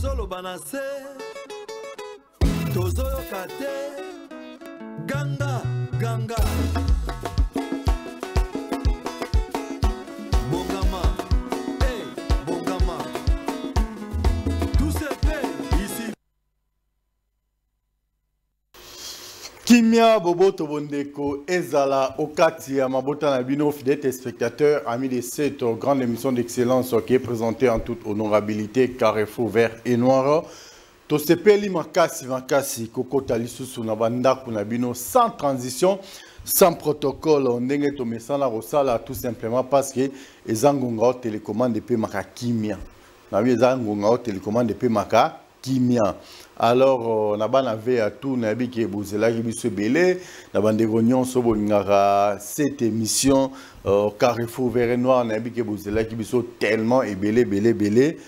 Tozolo banase, tozolo kate, ganga, ganga. Bongama, hey, bongama. Tout se fait ici. Kimia Bobo Tobondeko Ezala Okati à Mabota Nabino, fidèles spectateurs, amis de cette grande émission d'excellence qui est présentée en toute honorabilité, Carrefour vert et noir. Tosepeli Makasi, Koko Talisusu Nabanda Kunabino, sans transition, sans protocole, on n'est pas la Rosala tout simplement parce que les Angonga télécommande de Maka Kimia. Les Angonga télécommande de Maka Kimia. Alors, on a vu à tout, on a vu que vous avez vu ce belé, on a vu cette émission Carrefour vert et noir, on a vu que vous avez vu tellement et belé,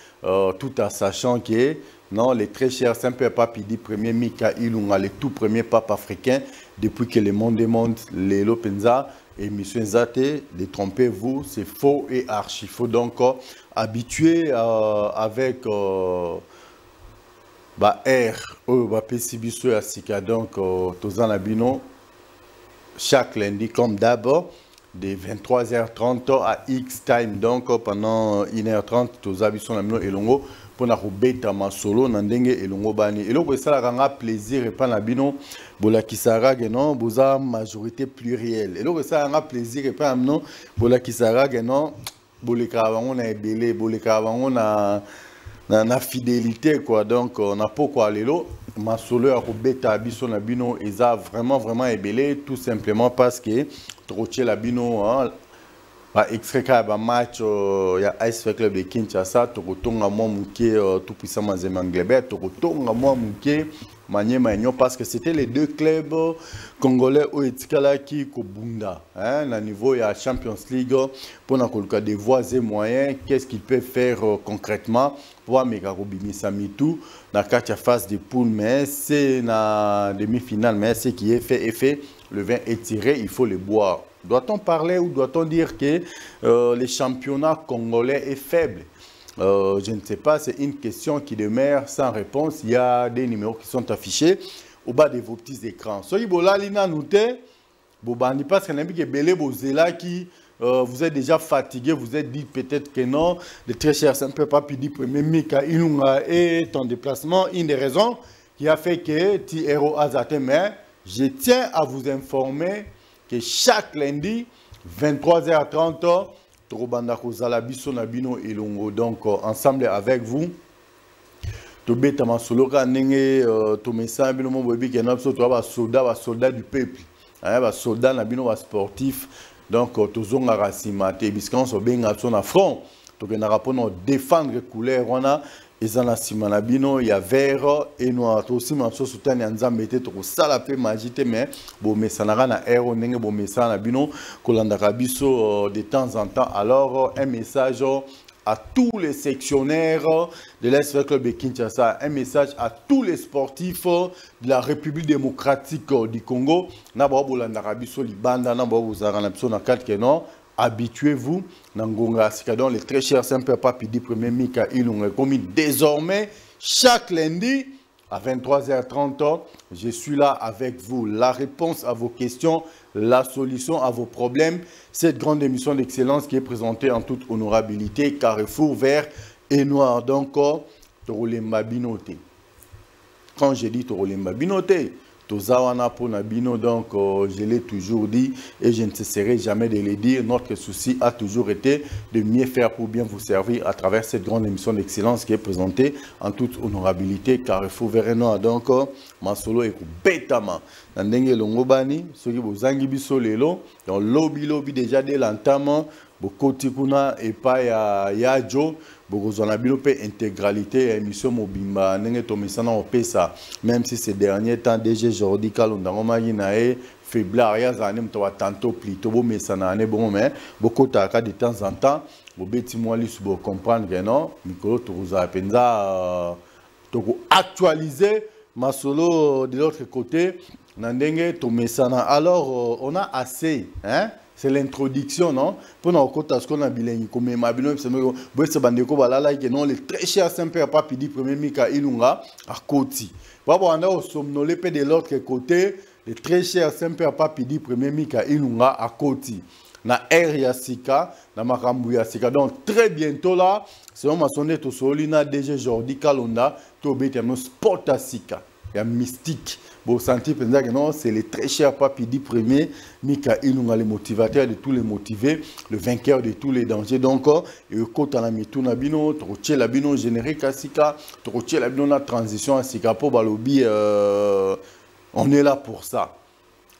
tout en sachant que non, les très chers Saint-Père Pape dit premier Mikaïl, on a le tout premier pape africain depuis que le monde est monde, les Lopenza et Mission Zate, détrompez-vous, c'est faux et archi faux. Donc, habitué avec PCBSO à Sika, donc, Tozan Abino, chaque lundi, comme d'abord, de 23h30 à X time, donc pendant 1h30, Tozabison Abino et Longo, pour na robeta masolo nandenge elongo bani eloko esala kanga plaisir epa na bino bola kisara non boza majorité plurielle eloko esala kanga plaisir epa na bino bola kisara non boleka bango na ebele boleka bango na fidélité quoi. Donc on a pourquoi lelo masolo ya robeta biso na bino eza vraiment ebele tout simplement parce que troche la bino extrait de match il y a Ice Club de Kinshasa tokotonga mwa muke tout puissant Mazembe Anglebert tokotonga mwa muke Maniema parce que c'était les deux clubs congolais au etikala ki kobunda na niveau ya Champions League pour na koluka des voies et moyens qu'est-ce qu'ils peuvent faire concrètement pour meka kobimisa mitu na kati ya phase de poule mais c'est na demi-finale mais ce qui est fait le vin est tiré il faut le boire. Doit-on parler ou doit-on dire que le championnat congolais est faible? Je ne sais pas, c'est une question qui demeure sans réponse. Il y a des numéros qui sont affichés au bas de vos petits écrans. Soyez bola lina noté, bobandi parce que n'importe belé bozela qui vous êtes déjà fatigué, vous êtes dit peut-être que non, de très cher simple papi dit premier Mika Ilunga est en déplacement. Une des raisons qui a fait que T-Hero Azate, mais je tiens à vous informer que chaque lundi, 23h30, Torobanda Kozala Biso Nabino et Longo. Donc, ensemble avec vous, Tobeta Masoloka Nenge, Tomesa Bino Mobobi, qui est soldat du peuple. Soldat Nabino sportif. Donc, Tozonga Rassimate, Biscan Sobenga son affront. Tokena Rapono défendre les couleurs. On a Ezana Simanabino, il y a vert et noir. Aussi, Manso Soutan et Anzambete, Toko Salapé, Magite, mais bon, mais ça n'a rien à air, on n'est bon, mais ça n'a bino, Kolandarabiso de temps en temps. Alors, un message à tous les sectionnaires de l'Est Club de Kinshasa, un message à tous les sportifs de la République démocratique du Congo. Nababo Landarabiso, Libanda, Nababo Zaranapso, Nakat Kenon. Habituez-vous, Nangonga Sikadon, les très chers Saint-Père Papi dit premier Mika Ilunga, commis désormais chaque lundi à 23h30. Je suis là avec vous. La réponse à vos questions, la solution à vos problèmes. Cette grande émission d'excellence qui est présentée en toute honorabilité, Carrefour vert et noir. Donc, Torolemba Binoté. Quand j'ai dit Torolemba Binoté, Tozawana pour Nabino, donc je l'ai toujours dit et je ne cesserai jamais de le dire. Notre souci a toujours été de mieux faire pour bien vous servir à travers cette grande émission d'excellence qui est présentée en toute honorabilité. Carrefour Vereno, donc Masolo et Betama. Nandenge Longobani, ceux qui vous angibiso lelo, dans lobby déjà dès l'entame, beaucoup tikuna et pas ya Joe. On a bien intégralité émission mobimba nenge tomisana opesa même si ces derniers temps DG Jordi Kalonda Maginae faiblard ya zanem to tantôt plutôt bo mesana ne bon mais beaucoup taka de temps en temps bo beti moi li subo comprendre que non micro touza penza to actualiser masolo de l'autre côté nandenge to mesana alors on a assez hein c'est l'introduction, non? Pour nous, quand on a bilingue, comme ma bilingue, c'est nous, c'est bandeko balala que non, les très chers Saint-Père Papidi premier Mika Ilunga à Koti. Bon, on a au somnolé de l'autre côté, les très chers Saint-Père Papidi premier Mika Ilunga à Koti. Na air Yassika, na makambu Yassika. Donc très bientôt là, c'est on m'a sonné tout solina DG Jordi Kalonda, tout bête un sport Yassika. Il y a mystique. Bon, senti que non, c'est le très cher Papidi premier, Mika Ilunga, le motivateur de tous les motivés, le vainqueur de tous les dangers. Donc, et côté la mitou nabino, troché la bino générique à Sika, troché la bino na transition à Sika pour balobi, on est là pour ça.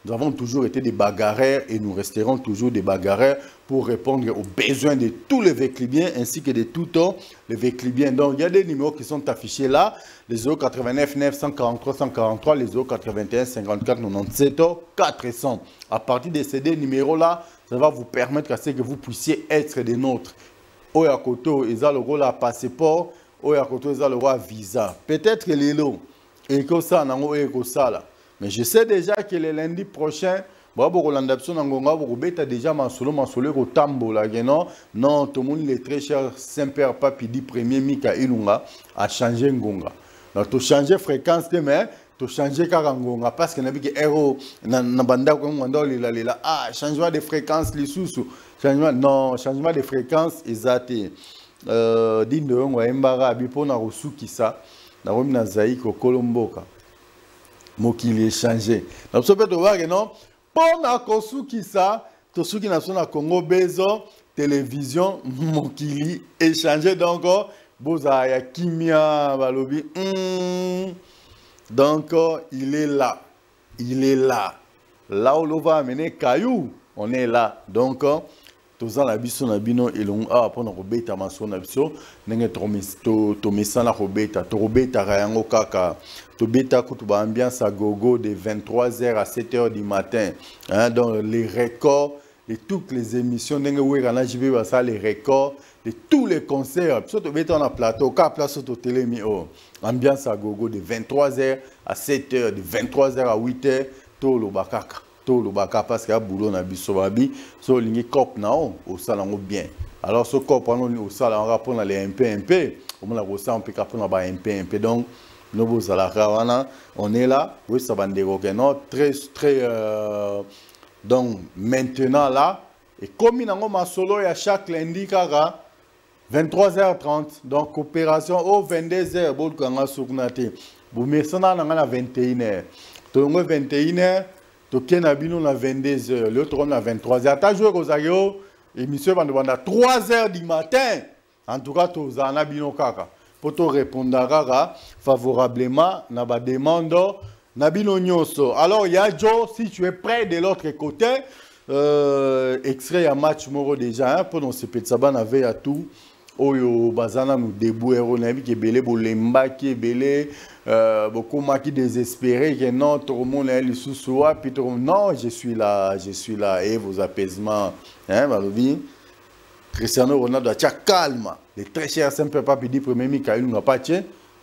Nous avons toujours été des bagarreurs et nous resterons toujours des bagarreurs pour répondre aux besoins de tous les véclibiens ainsi que de tout les véclibiens. Donc, il y a des numéros qui sont affichés là. Les 089 943 143, les 081 54 97 400. À partir de ces deux numéros-là, ça va vous permettre à ce que vous puissiez être des nôtres. Oyakoto, ils ont le rôle à passeport. Oyakoto, ils ont le rôle à visa. Peut-être que les lots, et que ça, là. Mais je sais déjà que le lundi prochain, déjà au Tambo, non, tout le monde est très cher, Saint-Père Papidi premier Mika Ilunga a changé Ngonga. Donc, tu changes de fréquence, mais tu changes de Ngonga parce que nous avons des héros, changement de fréquence, les sous. Non, changement de fréquence, exact. Dindo, on va embaraber pour nous qui ça, nous avons na Zaïko Kolomboka. Mokili échangé. Donc, ça peut te voir que non, pour na kosuki ça, tout ce qui n'a pas Congo Bezo, télévision, Mokili échangé. Donc, boza ya kimia balobi. Donc, il est là. Il est là. Là où l'on va amener Caillou, on est là. Donc, tous en abisso na bino et l'on a pour nous rebeta mason abisso. N'engé tomisa na rebeta, to rebeta rayango kaka. To beta kutuba ambiance à gogo de 23h à 7h du matin. Hein, donc les records de toutes les émissions, n'engé ouera JB basa les records de tous les concerts. Surtout beta on a plateau, ka place au télé mi oh. Ambiance à gogo de 23h à 7h, de 23h à 8h, to lo bakaka. To lo baka parce que boulot na biso babi so lingi cop na au salango bien. Alors ce cop on au sala on rapport na les MP on la rosa on peut capter na ba MP donc nous vous wana on est là oui ça va ndeko non très donc maintenant là et comme nango masolo ya chaque lundi kaka 23h30 donc opération au 22h bon kanga sukunate bu mesana na 21h to 21h Token abino na 22h, l'autre on a 23h. Ata joué aux agio, émission va 3h du matin. En tout cas, tous en abino kaka. Pour te répondre favorablement na ba demande na bino nyoso. Alors il y a Joe, si tu es prêt de l'autre côté, extrait à match moro déjà hein, pour nous se petsaban avait à tout. Oyo bazana nous debout héros nabi qui belé bolemba qui belé beaucoup qui désespéré que non tout le monde est le sous-soir puis non je suis là et vos apaisements hein Malobi Cristiano Ronaldo a calme les très chers Saint-Père Papidi premier Mikaïl n'a pas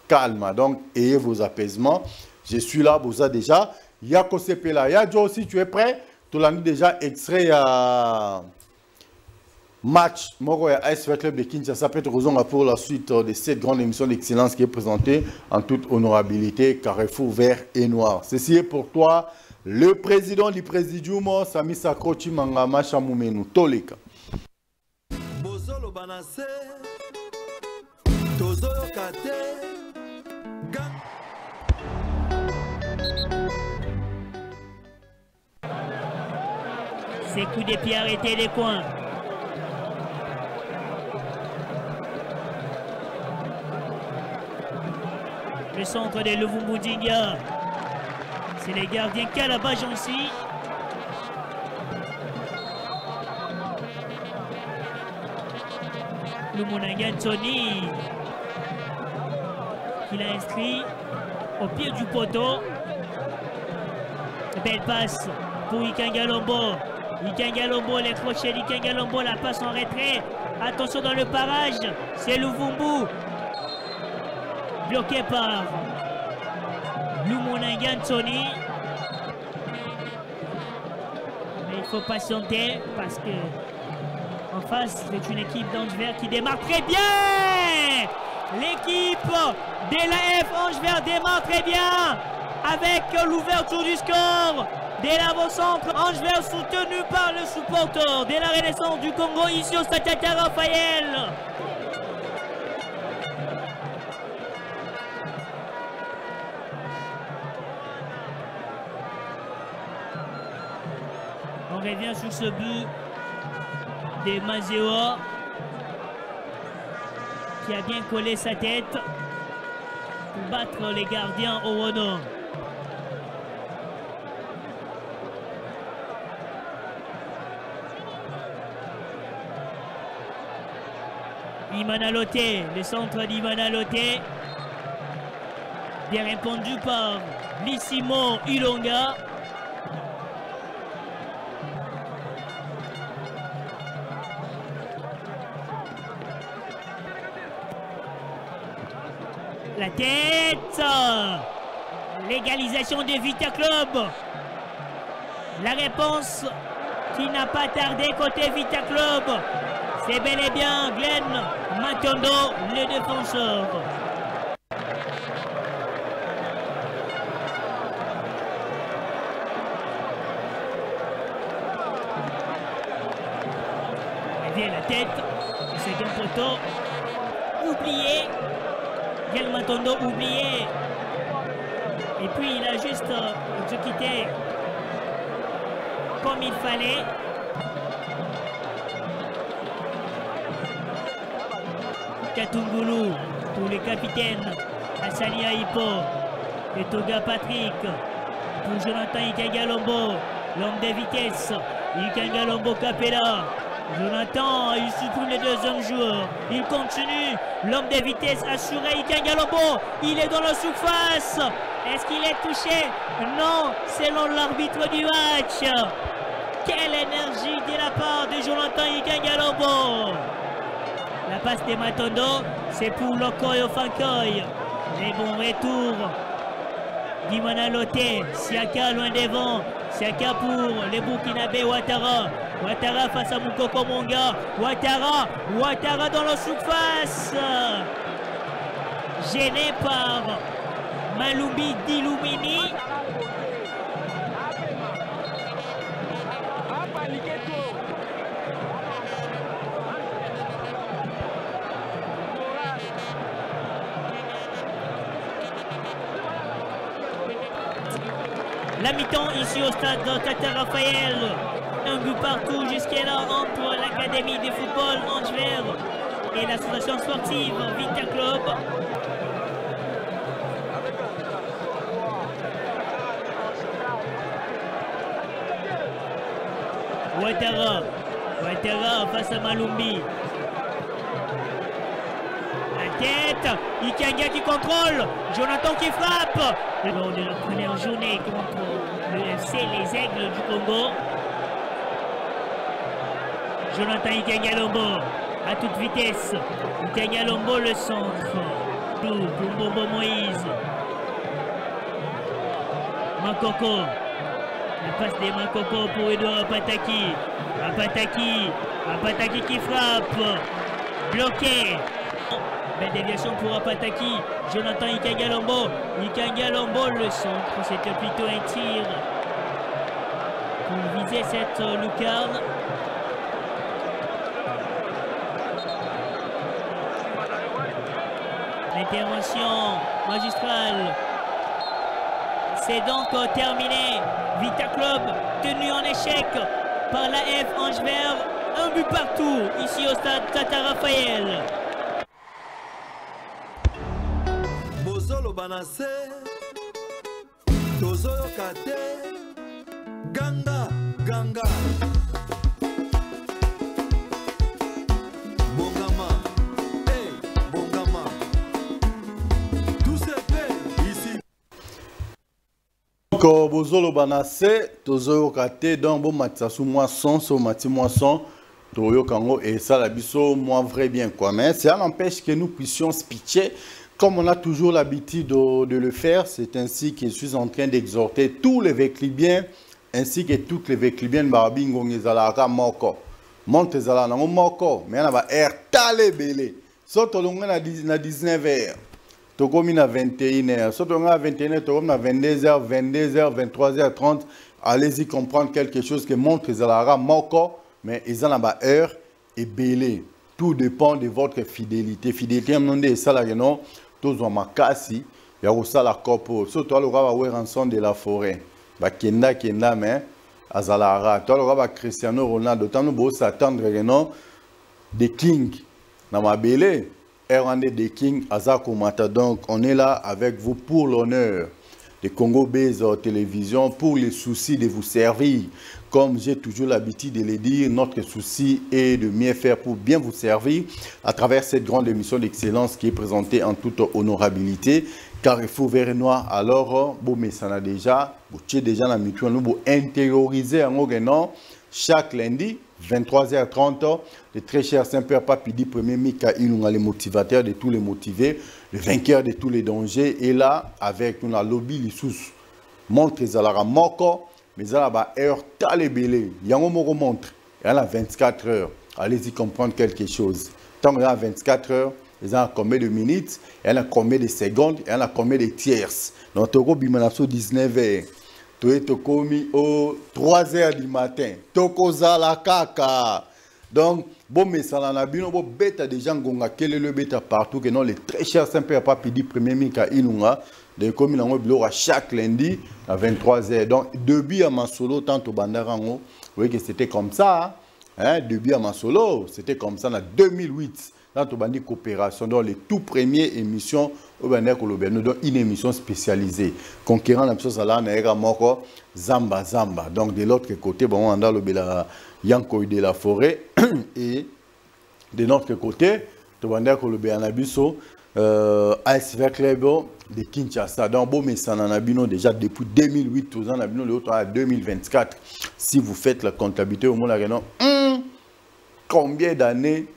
calme donc ayez vos apaisements je suis là vous a déjà Yako Sepela ya Joe si tu es prêt tu l'as déjà extrait à match Moro et AS Club de Kinshasa peut être raison pour la suite de cette grande émission d'excellence qui est présentée en toute honorabilité Carrefour vert et noir. Ceci est pour toi le président du Présidium Sami Sakrochi Mangama Chamoumenu Toleka. Bozolo banase Tozolo kate Ces coups de pied arrêtés les coins. Le centre de Luvumbu-Dinga. C'est les gardiens Calabajansi. Lumunanga Tony qui l'a inscrit au pied du poteau. Belle passe pour Ikangalombo. Ikangalombo, les crochets d'Ikangalombo, la passe en retrait. Attention dans le parage, c'est Luvumbu. Bloqué par Lumunanga Tony. Mais il faut patienter parce que en face, c'est une équipe d'Angevert qui démarre très bien. L'équipe de l'AF Angevert démarre très bien avec l'ouverture du score de l'avant-centre. Angevert soutenu par le supporter de la Renaissance du Congo ici au Stade Tata Raphaël. On revient sur ce but de Mazeo qui a bien collé sa tête pour battre les gardiens au Wono. Imana Loté, le centre d'Imana Loté, bien répondu par Lissimo Ilonga. La tête, l'égalisation de Vita Club. La réponse qui n'a pas tardé côté Vita Club, c'est bel et bien Glenn Matondo, le défenseur. Il vient la tête, second poteau, oublié. Glenn Matondo oublié. Et puis il a juste quitté comme il fallait. Katungulu pour le capitaine Hassani Aipo et Toga Patrick pour Jonathan Ikangalombo, l'homme de vitesse. Ikangalombo Capella. Jonathan, il supprime le deuxième joueur. Il continue. L'homme de vitesse assuré. Ikangalombo, il est dans la surface. Est-ce qu'il est touché? Non, selon l'arbitre du match. Quelle énergie de la part de Jonathan Ikangalombo. La passe de Matondo, c'est pour Lokoyo Fankoy. Les bons retours d'Imana Loté. Siaka loin devant. Siaka pour le Burkinabé Ouattara. Ouattara face à Moukoko Monga. Ouattara dans la surface. Gêné par Malumbi Dilumini. La mi-temps ici au stade Tata Raphaël. Un but partout jusqu'à-là entre l'Académie de football Angevert et l'association sportive Vita Club. Ouattara face à Malumbi. La tête, Ikanga qui contrôle, Jonathan qui frappe. Lors de la première journée contre le FC Les Aigles du Congo. Jonathan Ikangalombo à toute vitesse. Ikangalombo le centre. Pour Bobo Moïse. Makoko. La passe des Makoko pour Edouard Apataki. Apataki qui frappe. Bloqué. Belle déviation pour Apataki. Jonathan Ikangalombo. Ikangalombo le centre. C'était plutôt un tir pour viser cette lucarne. L'intervention magistrale. C'est donc terminé. Vita Club tenu en échec par la F Angevert. Un but partout ici au stade Tata Raphaël. Bozolo banase, tozoyo kate, ganga. Bongama, hey, Bongama. Tout se fait ici. Donc, bozolo banase, tozoyo kate, donc bon matsasu moisson, so mati moisson. Toyo Kango et ça la biso moi vrai bien quoi, mais ça n'empêche que nous puissions pitcher comme on a toujours l'habitude de le faire. C'est ainsi que je suis en train d'exhorter tous les Véclibiens ainsi que toutes les écrivaines Barbingo Nizalaka Moko. Monte Zalana Moko, mais on va air talé belé. Soto longa na 19h. Tokomi na 21h. Soto longa na 21h, tokomi na 22h, 22h, 23h30. Allez-y comprendre quelque chose que montre Zalaka Moko, mais ils ont la heure et belé. Tout dépend de votre fidélité. Fidélité, on dit ça là, non? Tous ont ma casse. Il y a aussi la copo. Surtout, on va voir rançon de la forêt. Bah, kenda, mais Azalara. Toi, on va Cristiano Ronaldo. Tant nous beau s'attendre, non? Des kings. Dans ma belé, RND des kings, Azakumata. Donc, on est là avec vous pour l'honneur de Congo Base Télévision, pour les soucis de vous servir. Comme j'ai toujours l'habitude de le dire, notre souci est de mieux faire pour bien vous servir à travers cette grande émission d'excellence qui est présentée en toute honorabilité. Carrefour Vert et Noir, alors, bon, mais ça n'a déjà, vous êtes déjà dans la mutuelle, nous intérioriser en Oguenon chaque lundi, 23h30, le très cher Saint-Père Papidi, premier Mika Ilunga, les motivateurs de tous les motivés, le vainqueur de tous les dangers, et là, avec nous, la lobby, les sous, montre Zalara Moko, mais Zalaba heure talébélé, Yango Moko montre, il y en a 24 heures, allez-y comprendre quelque chose. Tant qu'il y a 24 heures, il y a combien de minutes, il y a combien de secondes, il y a combien de tierces. Donc, Toko Bimanaso 19h. Tu es commis au 3h du matin. Toko Zala Kaka. Donc, bon, mais ça n'a pas bon, bêta des gens gonga, quel est le bêta partout, que non, les très chers Saint-Père Papidi, premier Mika Inunga, de commis dans le à chaque lundi à 23h. Donc, depuis à ma solo, tant au Bandarango, vous voyez que c'était comme ça. Hein? Depuis à ma solo, c'était comme ça en 2008. Dans la coopération, dans les tout premières émissions, nous avons une émission spécialisée. Conquérant la chose là, Moko, Zamba Zamba. Donc de l'autre côté, bon, on a le Yanko de la forêt. Et de notre côté, nous avons le Béanabiso, ASV Club de Kinshasa. Donc bon, mais ça en a déjà depuis 2008, nous en avons l'autre à 2024. Si vous faites la comptabilité au monde, combien d'années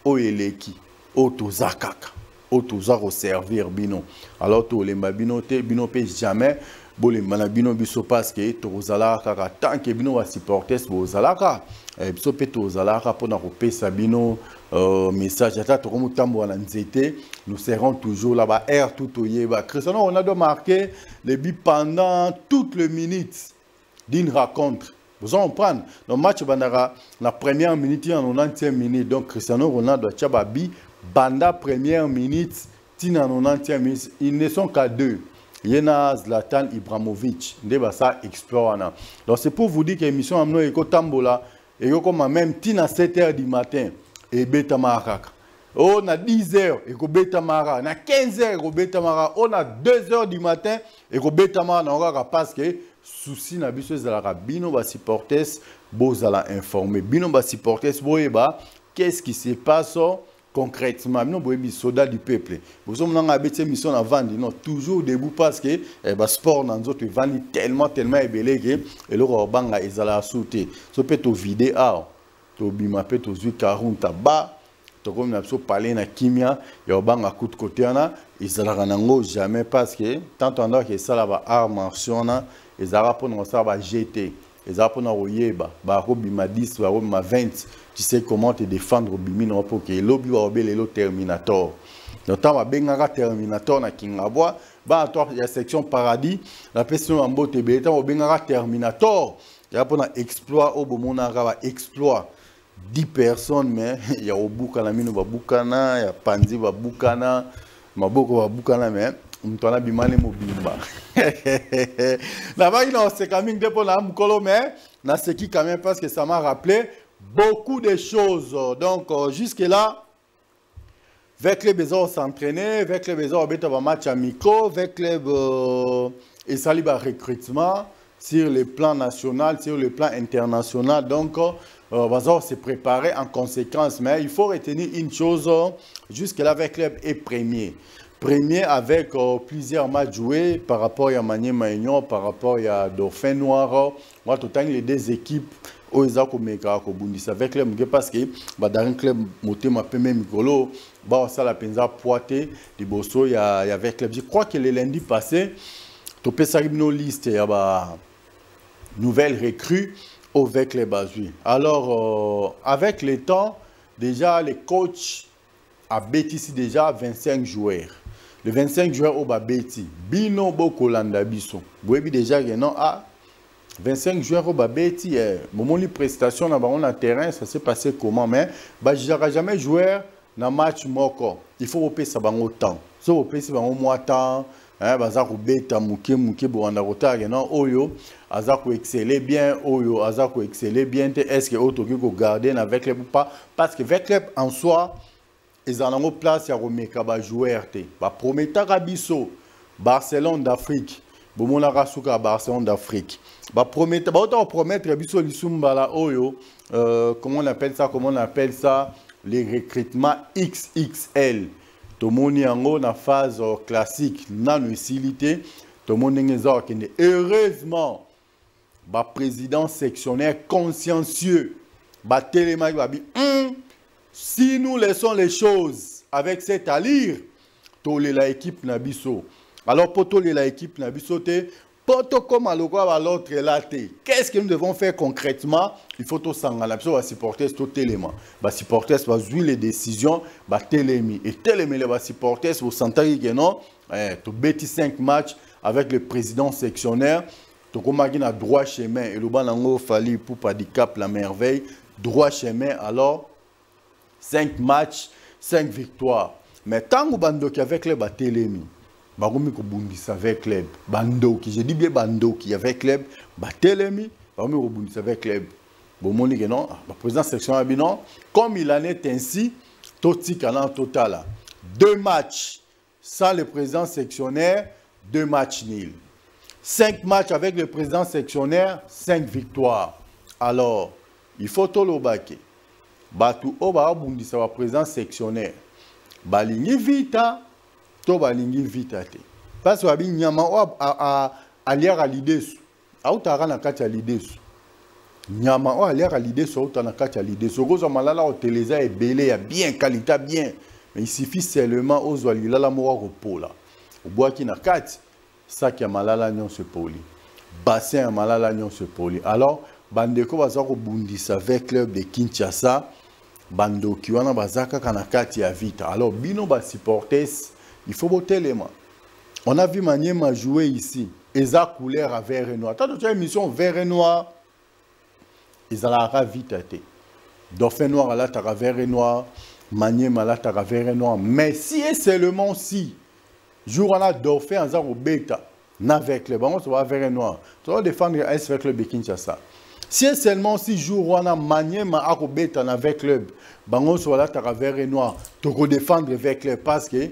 Oeleki, Otozakaka, Otozako servir bino. Alors, to les mabino te bino pe jamais, bo les manabino biso parce que Tozalaka, tant que bino va supporter ce Bozalaka, biso pe Tozalaka pour n'aroper sabino, message à ta mutambo na nzete, nous serons toujours là-bas, air tout au yeba. Cristiano Ronaldo marqué les buts pendant toutes les minutes d'une rencontre. Vous en prenez. Dans le match, la première minute, en 90e minute. Donc, Cristiano Ronaldo a Tchababi, Banda première minute, Tina 90e minute. Ils ne sont qu'à deux. Il y a Zlatan Ibrahimovic. Ça exploit. Donc, c'est pour vous dire que l'émission a mené au Tambola. Et comme même Tina 7h du matin. Et Beta Marak. On a 10h et ko Beta Marak. On a 15h et ko Beta Marak. On a 2h du matin et ko Beta Marak. Parce que souci na biso ezalaka bino ba supporters bozala informé bino ba supporters boyeba qu'est-ce qui se passe concrètement bino boyebi soda du peuple bozo monanga bete mission na vandi non toujours debout parce que ba sport na nzoto vandi tellement ebele ke eloko banga ezala sauter so peut to vider a to bima peut to zui 40 ba to comme na biso parler na kimia ya banga coup de côté na ezalaka nango jamais parce que tant on a que ça là ba art martial na les Arabes pour nous ça va jeter les Arabes pour nous yeba ba bima 10 ba bima 20 tu sais comment te défendre bimino pour que lobby wa obele lo Terminator notamment bengara Terminator na kingabwa ba toi il y a section paradis la personne en beau tebeta o bengara Terminator il y a pour na exploit au bomona va exploit 10 personnes mais il y a obuka na mino ba bukana ya panzi ba bukana maboko ba bukana mais mtona bimane mobimba la vague non c'est quand même pour la mukolo mais na ce qui quand même parce que ça m'a rappelé beaucoup de choses donc jusque là avec les besoins s'entraîner avec les besoins de match amicaux avec les et ça libre recrutement sur le plan national sur le plan international donc Bazar s'est préparé en conséquence mais il faut retenir une chose jusque là avec club est premier avec plusieurs matchs joués par rapport à Maniema Union, par rapport à Dauphin Noir. Moi, tout le temps, les deux équipes, avec les parce que dans un club, ça la penza poité, de Bosso, il y avec club. Je crois que le lundi passé, tu peux savoir nos listes, nouvelle recrue avec les Bazui. Alors, avec le temps, déjà, les coachs a bêtisi déjà 25 joueurs. Les 25 joueurs au Babeti, Bino Bokolanda Biso. Vous voyez déjà que non, 25 joueurs au Babeti, moment de prestation dans le terrain, ça s'est passé comment? Mais je n'aurai jamais joueur dans le match moko. Il faut payer ça autant. Si vous payez ça au mois temps, baza ko beta muke bo anda rota non oyo aza ko exceller bien oyo aza ko exceller bien est-ce que auto ko garder avec les pas parce que avec les en soi ils en ont place ya remeka ba joueur te ba prometa kabiso Barcelone d'Afrique bomona rasuka Barcelone d'Afrique ba prometa ba auto promettre biso lisumbala oyo comment on appelle ça les recrutements XXL. Tout le monde est en phase classique, non utilité. Tout le monde est en heureusement, le président sectionnaire consciencieux, si nous laissons les choses avec cette allure, toler l'équipe Nabiso. Alors pour toler l'équipe Nabiso, pour comme à l'autre relaté, qu'est-ce que nous devons faire concrètement? Il faut tout s'engager. Il faut supporter tout élément. Les supporters vont jouer les décisions, télémi. Et télémi, les supporters vont sentir que non, tu bêtis 5 matchs avec le président sectionnaire, tu as droit chemin. Et le banango fallait pour pas handicap la merveille, droit chemin. Alors, 5 matchs, 5 victoires. Mais tant que tu avec les télémi, baromi ko bundisa avec club bandoki je dis bien bandoki avec club batelemi baromi ko bundisa avec club bomoni que non le président section abinon comme il en est ainsi toti kana total 2 matchs sans le président sectionnaire 2 matchs nuls 5 matchs avec le président sectionnaire 5 victoires alors il faut tout le baquer batu oba bundisa wa président sectionnaire balingi vita to balingi vite parce que abi nyama a aliara lidesu autara na kati ya lidesu nyama o aliara lidesu auta na kati ya lidesu gozo malala o teleza ebele ya bien qualité bien mais il suffit seulement aux walilala mo repola obwaki na kati saki ya malala nyon se poli bassin ya malala nyon se poli alors bandeko baza ko bundisa avec club de Kinshasa bandoki wana bazaka kana kati ya vita alors bino ba supporters il faut botter les mains. On a vu Maniema jouer ici. Ils ont couleur à vert et noir. Tant que tu as une mission vert et noir, ils ont la vite. Dauphin noir, là, tu as vert et noir. Maniema, là, tu as vert et noir. Mais si et seulement si, jour on a Dauphin, on a au bêta, avec le ballon, tu vas vert et noir. Tu vas défendre S avec le Kinshasa. Si et seulement si, jour on a Maniema, au bêta, avec le ballon, tu vas vert et noir. Tu vas défendre avec le parce que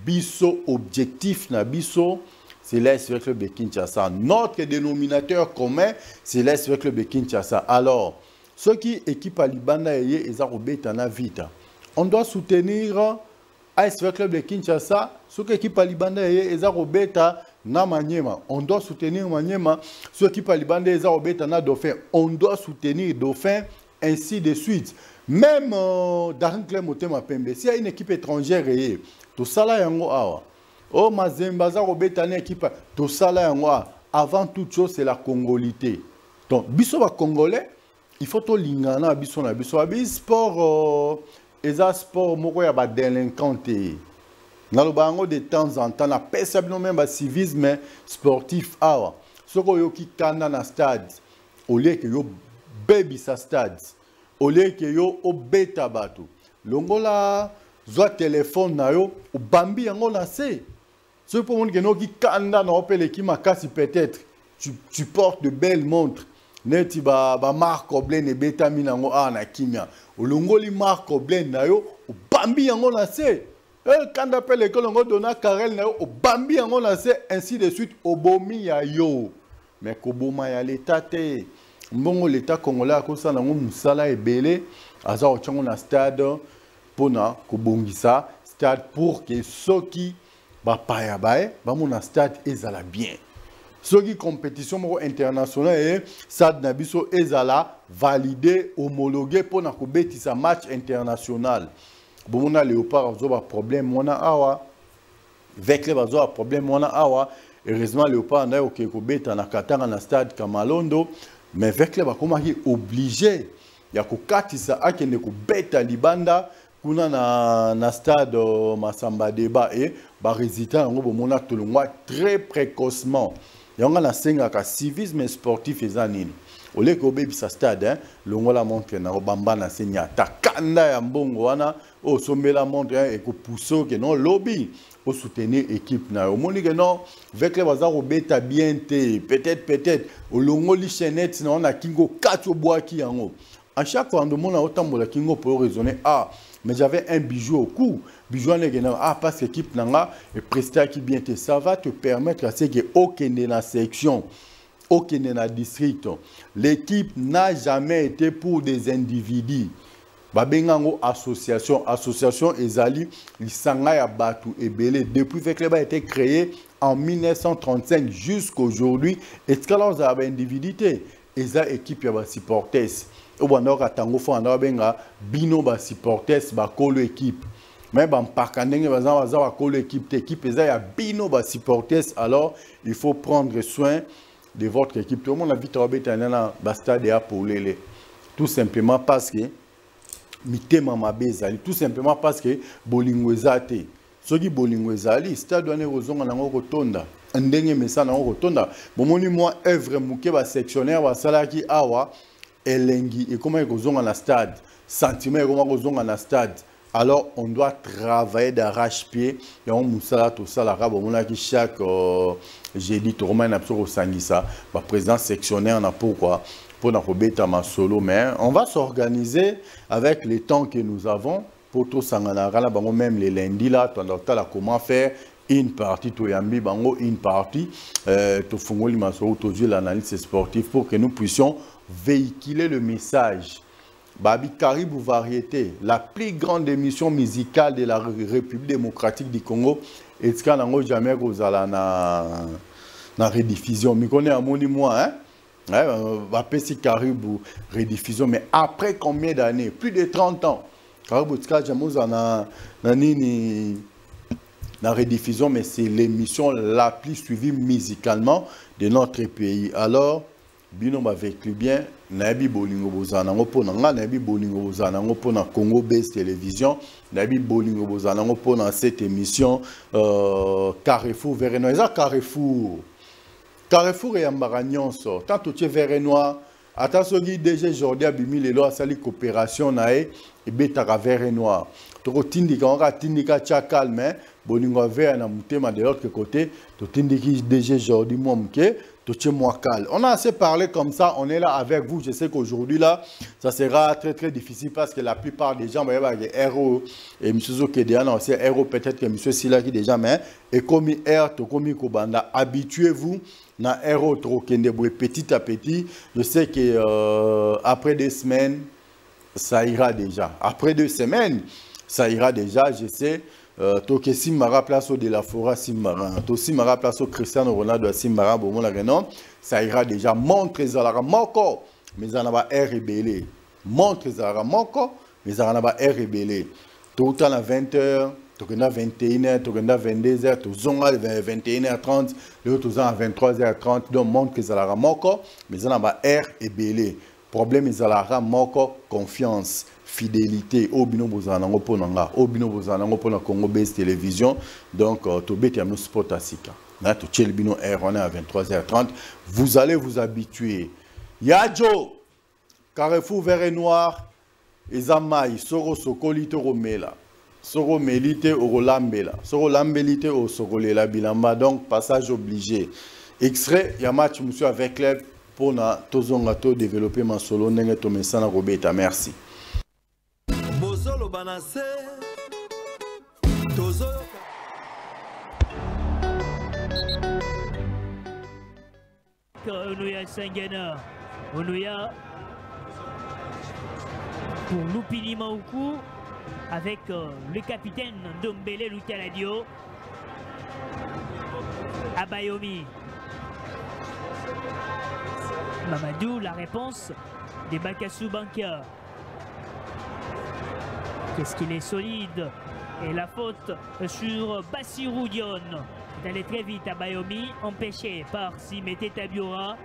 biso objectif na biso c'est l'AS Club de Kinshasa. Notre dénominateur commun c'est l'AS Club de Kinshasa. Alors ceux qui équipe à Libanda et Ezarobetana vita, on doit soutenir AS Club de Kinshasa. Ceux qui équipe à Libanda et Ezarobeta na Maniema, on doit soutenir Maniema. Ceux qui équipe à Libanda et Ezarobeta Dauphin, on doit soutenir Dauphin, ainsi de suite. Même dans Club Motema Pembe, s'il y a une équipe étrangère tout ça là yango awa. Oh Mazemba za robeta na équipe tout ça là yango avant toute chose c'est la congolité. Donc biso ba congolais, il faut to lingana biso na biso abi sport eza sport moko ya ba délinquanté. Na lo bango de temps en temps na pesa bino même ba civisme sportif awa. Soko yo ki kanda na stade au lieu que yo baby sa stade. Au lieu que yo obeta bato. Longola Zoa téléphone na yo ou bambi yango na se. Ce pour monde que qui kanda na opele ki makasi peut-être tu portes de belles montres. Neti ba marque Oblen e beta minango na kimia. Olongoli marque Oblen na yo ou bambi yango na se. Quand appelle que longo dona Karel na yo ou bambi yango na se ainsi de suite obomi ya yo. Mais koboma ya l'état te. Mbongo l'état congolais a kosa nango musala ebele aza ochango na stade pona kobongisa stade pour que ceux qui bapaya bae bamona stade ezala bien. Ceux qui compétition internationale et stade nabiso ezala validé homologué pona kobetisa match international. Bomona léopard azo ba problème mona awa avec les bazo problème mona awa heureusement Léopard na ok kobeta na Katanga na stade Kamalondo mais avec les bakoma qui obligé ya kokatisa akende kobeta libanda kuna na stade Masamba Deba et ba résultat ngo bomona tolongwa très précocement yanga na senga ka civisme sportif ezanini ole ko bebi sa stade hein longola montre na bamba na senya takanda ya mbongo wana o sombela montre et ko pousso que non lobby pour soutenir équipe na o moni que non avec les bazar beta bien té peut-être o longoli chenette na on a kingo 4 boaki yango à chaque fois on a autant de kingo pour raisonner mais j'avais un bijou au cou bijou parce que l'équipe nanga et prestat qui bien te ça va te permettre à ce que aucun de la section aucun de la district l'équipe n'a jamais été pour des individus babengango association ezali lisanga ya batu ebele depuis que le club a été créé en 1935 jusqu'aujourd'hui et ce que là on a individualité eza équipe ya ba supporters au bonheur à tango fo anda benga bino ba supporters ba kolo équipe mais ban pakandenge baza ba kolo équipe eza ya bino ba supporters alors il faut prendre soin de votre équipe tout le monde a vite robeta na ba stade ya polele tout simplement parce que mitema mabezali tout simplement parce que bolingo ezate soki bolingo ezali stade wana kozonga nango kotonda ndenge mesa nango kotonda bomoni moi œuvre muke ba sectionnaire ba salaki awa elengi et comment kozonga na stade sentiment et comment kozonga na stade alors on doit travailler d'arrache-pied et on musala tout ça la rabo mona ki chaque jeudi to romain na pso sangisa ba président sectionnaire na pourquoi pour na kobeta ma solo mais on va s'organiser avec les temps que nous avons pour tout sangana rala bango même les lundis là tu as comment faire une partie to yambi bango une partie to fungoli masolo to jouer l'analyse sportive pour que nous puissions véhiculer le message. Babi Caribou Variété, la plus grande émission musicale de la République démocratique du Congo. Et ce qu'on a jamais na rediffusion. Mais qu'on est à mon moi, hein? Babi Caribou rediffusion. Mais après combien d'années? Plus de 30 ans. Caribou Tika jamais na rediffusion, mais c'est l'émission la plus suivie musicalement de notre pays. Alors, bino avec lui bien nabi bolingo bozana ngopona nga nabi bolingo bozana ngopona Congo Base Télévision nabi bolingo bozana ngopona cette émission Carrefour Verenois eza Carrefour et Ambaranyonso tant tu es Verenois ata soki DG Jordi abimi lelo asali coopération nae et betaka Verenois toko tindika nga tindika cha calme bolingo ver na mutema de l'autre côté to tindiki DG Jordi momke. On a assez parlé comme ça, on est là avec vous. Je sais qu'aujourd'hui, là, ça sera très très difficile parce que la plupart des gens, héros et M. Zokédiana aussi, héros peut-être que M. Silaki déjà, mais et comme Tokomi Kobanda, habituez-vous na héros Trokendeboué petit à petit. Je sais que après 2 semaines, ça ira déjà. Après 2 semaines, ça ira déjà, je sais. Toke Simara place au de la Fora Simara, to Simara place au Cristiano Ronaldo Simara, bon la renom, ça ira déjà. Montre Zalara Moko, mais en a pas air rebellé. Montre Zalara Moko, mais en a pas air rebellé. Tout le temps à 20h, tout le temps à 21h, tout le temps à 22h, tout le temps à 21h30, le tout le temps à 23h30. Donc montre Zalara Moko, mais en a pas air rebellé. Problème Zalara Moko, confiance. Fidélité au bino bozanango ponanga au bino bozanango pona Congo Base Télévision donc to beti amno sport asika na to tchel bino on est à 23h30 vous allez vous habituer Yadjo Carrefour Vert et Noir ezamai soro sokolite romela soro melite o lambela soro lambelite o sokolela bilamba donc passage obligé extrait ya match monsieur avec club pour na tozonga to développer ma solo ndenge to mesana robeta merci. Banase Tozo Onuya Sangana Onuya pour Lupini Maoukou avec le capitaine Ndombele Lutaladio Abayomi Mamadou, la réponse des Bakassou Bankia. Qu'est-ce qu'il est solide. Et la faute sur Bassirou Dion. C'est allé très vite à Bayomi, empêché par Simete Tabiora.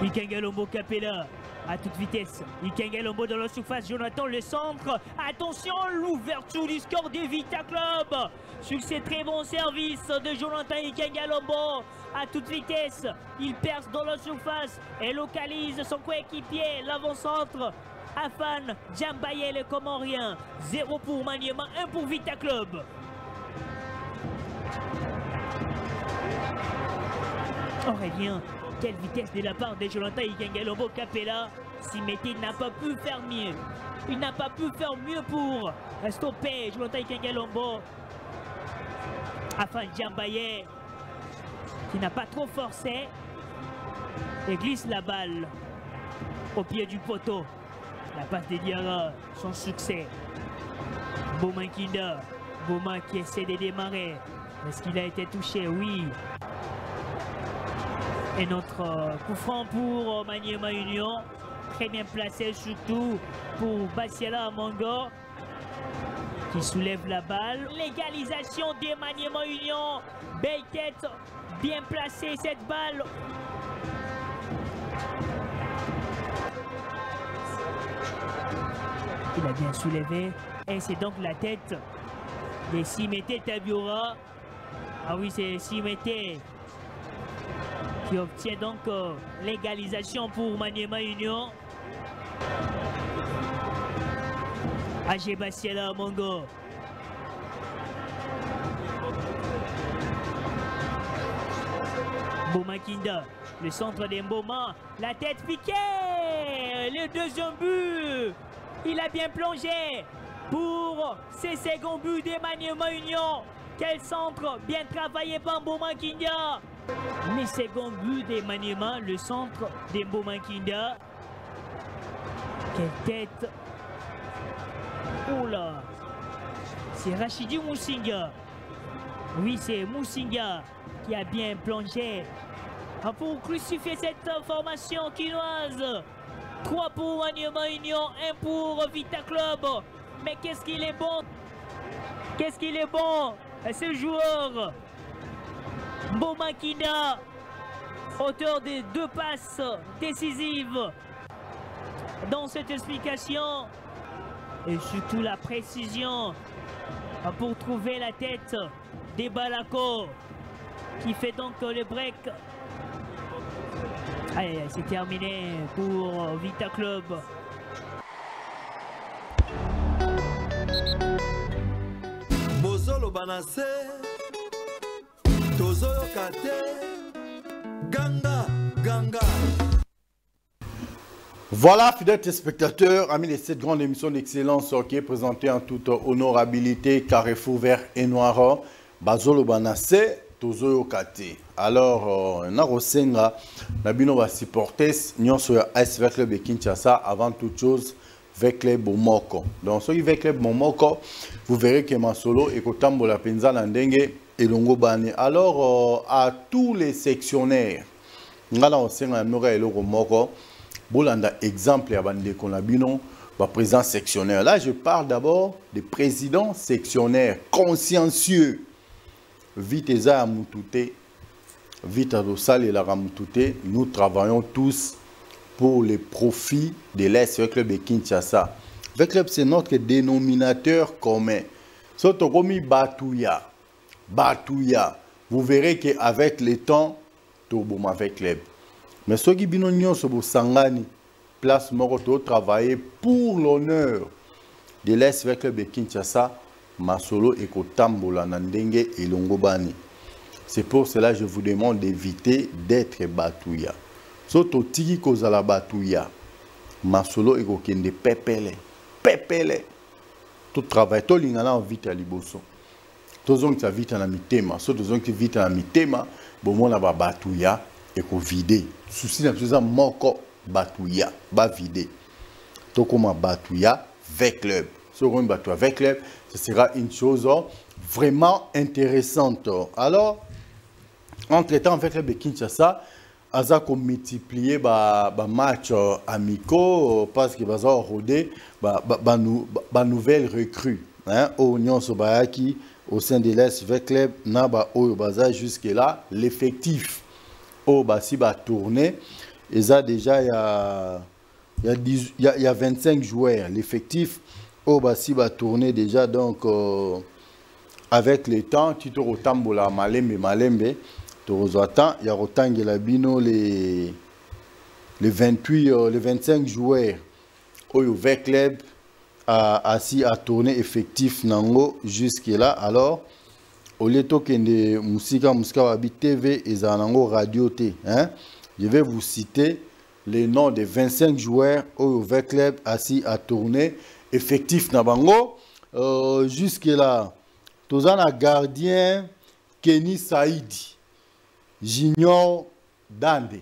Ikengalombo Capella à toute vitesse. Ikengalombo dans la surface. Jonathan le centre. Attention, l'ouverture du score des Vita Club. Sur ces très bons services de Jonathan Ikengalombo à toute vitesse. Il perce dans la surface et localise son coéquipier, l'avant-centre. Afan Djambaye le Comorien. 0 pour Maniema, 1 pour Vita Club. Aurélien. Quelle vitesse de la part de Jonathan Ikengalombo Capella. Simete n'a pas pu faire mieux. Il n'a pas pu faire mieux pour stopper Jonathan Ikengalombo. Afan Djambaye qui n'a pas trop forcé et glisse la balle au pied du poteau. La passe de Diarra, son succès. Boma Kinda. Boma qui essaie de démarrer. Est-ce qu'il a été touché? Oui. Et notre coup franc pour Maniema Union, très bien placé surtout pour Basiala Amongo qui soulève la balle. L'égalisation de Maniema Union, belle tête, bien placée cette balle. Il a bien soulevé et c'est donc la tête de Simete Tabiora. Ah oui, c'est Simete qui obtient donc l'égalisation pour Maniema Union. AG Basiala Mongo. Boma Kinda, le centre d'Emboma, la tête piquée, le deuxième but. Il a bien plongé pour ses seconds buts de Maniema Union. Quel centre bien travaillé par Boma Kinda. Les seconds buts de Maniema, le centre d'Emboma Kinda. Quelle tête. Oh là. C'est Rachidi Moussinga. Oui, c'est Moussinga qui a bien plongé pour crucifier cette formation quinoise. 3 pour Maniema Union, 1 pour Vita Club. Mais qu'est-ce qu'il est bon. Qu'est-ce qu'il est bon, ce joueur. Boma Kinda, auteur des 2 passes décisives dans cette explication. Et surtout la précision pour trouver la tête des Balako qui fait donc le break. Allez, c'est terminé pour Vita Club. Bozolo Banase Tozoyo Kate Ganga Ganga. Voilà, fidèles téléspectateurs, amis de cette grande émission d'excellence qui est présentée en toute honorabilité, Carrefour Vert et Noir, Bazolo Banase, Tozoyo Kate. Alors, Narosenga, Nabino va supporter Nyonso AS Vert Club de Kinshasa avant toute chose avec les Bomoko. Donc, ceux qui avec les Bomoko, vous verrez que Masolo et Kotambo la Penza Nandenge et Longo Bani. Alors, à tous les sectionnaires, Ngala Osenga Nora et Longo Moko, Bolanda exemple à Bande Konabino, président sectionnaire. Là, je parle d'abord des présidents sectionnaires consciencieux. Viteza Amoutouté, Vita Rosal et la Ramoutouté, nous travaillons tous pour les profits de l'AS Club de Kinshasa. Le club, c'est notre dénominateur commun. Surtout comme Batouya. Vous verrez qu'avec le temps, tout bon avec club. Mais ceux qui binonnion sur Sangani, place Moroto, travailler pour l'honneur de l'AS Club de Kinshasa, Masolo et Kotambola Nandenge et Longobani. C'est pour cela que je vous demande d'éviter d'être Batouya. Soto tiki kozala Batouya, Masolo et Kokende Pepele. Tout travail, tout l'ingana en vite à Liboso. Tous les gens qui vite à mitema, ceux qui vite à mitema, bon na ba Batouya et ko vider. Souci na besoin moko Batouya, ba vider. Tout comme Batouya avec club. Ce qu'on Batouya avec club, ce sera une chose vraiment intéressante. Alors, Entre-temps, avec le Kinshasa, Aza a multiplié les matchs amicaux parce que Baza a rodé les nouvelles recrues. Au Union Sobayaki, au sein de l'SV Club, Naba Baza jusque-là, l'effectif au Bassi va tourner. Et ça, déjà, il y a 25 joueurs. L'effectif au Bassi va tourner déjà, donc, avec le temps, tu te retambes la Malembe. Il y a Rotangue Labino, les 25 joueurs au Club a tourné effectif nango jusque là. Alors au lieu de Musika Wabi TV et Zanango Radio T, je vais vous citer les noms des 25 joueurs au Club a tourné effectif nabango jusque là. Tozana gardien Kenny Saïdi, Junior Dande.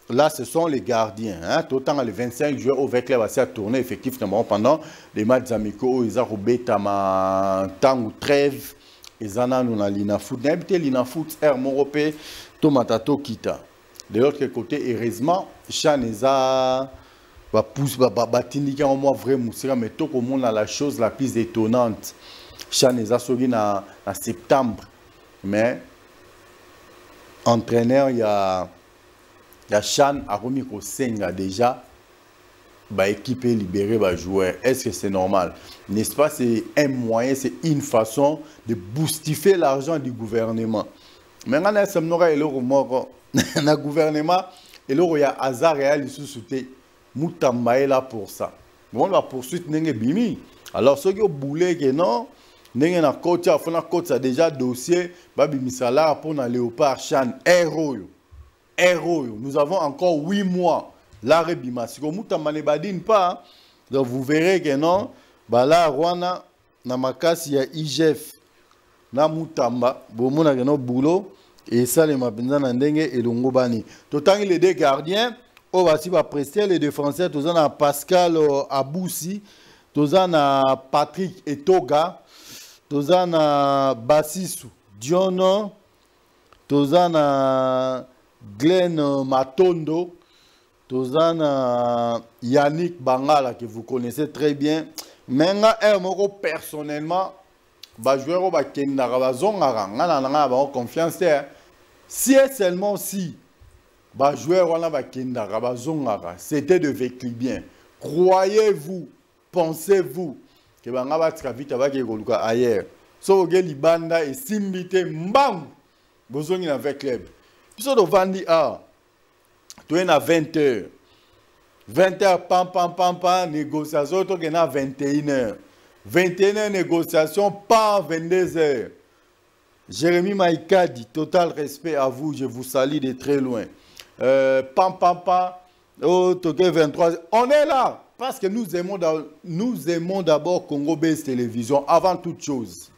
Là, ce sont les gardiens. Autant les 25 joueurs au Club à tourner effectivement pendant les matchs amicaux. Ils ont Betama Tangu Trève. Ils ont Lina Foot. N'habitez Lina Foot, Air Moropé, Tomatato Kita. De l'autre côté, heureusement, Chaneza va pousser, va t'indiquer au moins vraiment, mais tout le monde a la chose la plus étonnante. Chaneza sorti en septembre. Mais entraîneur, il y a Chan Aromiko Senga déjà, équipe libérée, joueur. Est-ce que c'est normal? N'est-ce pas? C'est un moyen, c'est une façon de boostifier l'argent du gouvernement. Maintenant, le gouvernement, il y a hasard réel sous-souté. Moutamba est là pour ça. On va poursuivre Bimi. Alors, ceux qui ont boulé, non? N'a déjà dossier, Babi Misala pour la Léopard Chan, héros. Nous avons encore 8 mois. L'arrêt Bima. Si vous ne badine pas, donc vous verrez que non, là, Rwanda, Namakasi, il y a IGF, na Moutamba, Bomona, no boulot, et ça, les Mapinza, Nandenge et Longobani. Tout temps, les deux gardiens, on va prester les défenseurs, tout ça, Pascal Aboussi, tout ça, Patrick Etoga. Tozana Bassisou Diono, Tozana Glenn Matondo, Tozana Yannick Bangala que vous connaissez très bien. Maintenant, personnellement, joueur confiance. Si seulement si joueur c'était de vécu bien. Croyez-vous, pensez-vous que banga très vite avec ailleurs. So que libanda et simbité mbam bozongi na avec club. Piso do vandi a. Tu es à 20h. 20h pam négociation to que na 21h. 21h négociation pas 22h. Jérémy Maïkadi, total respect à vous, je vous salue de très loin. Oh, toqué 23. On est là parce que nous aimons d'abord Congo Base Télévision avant toute chose.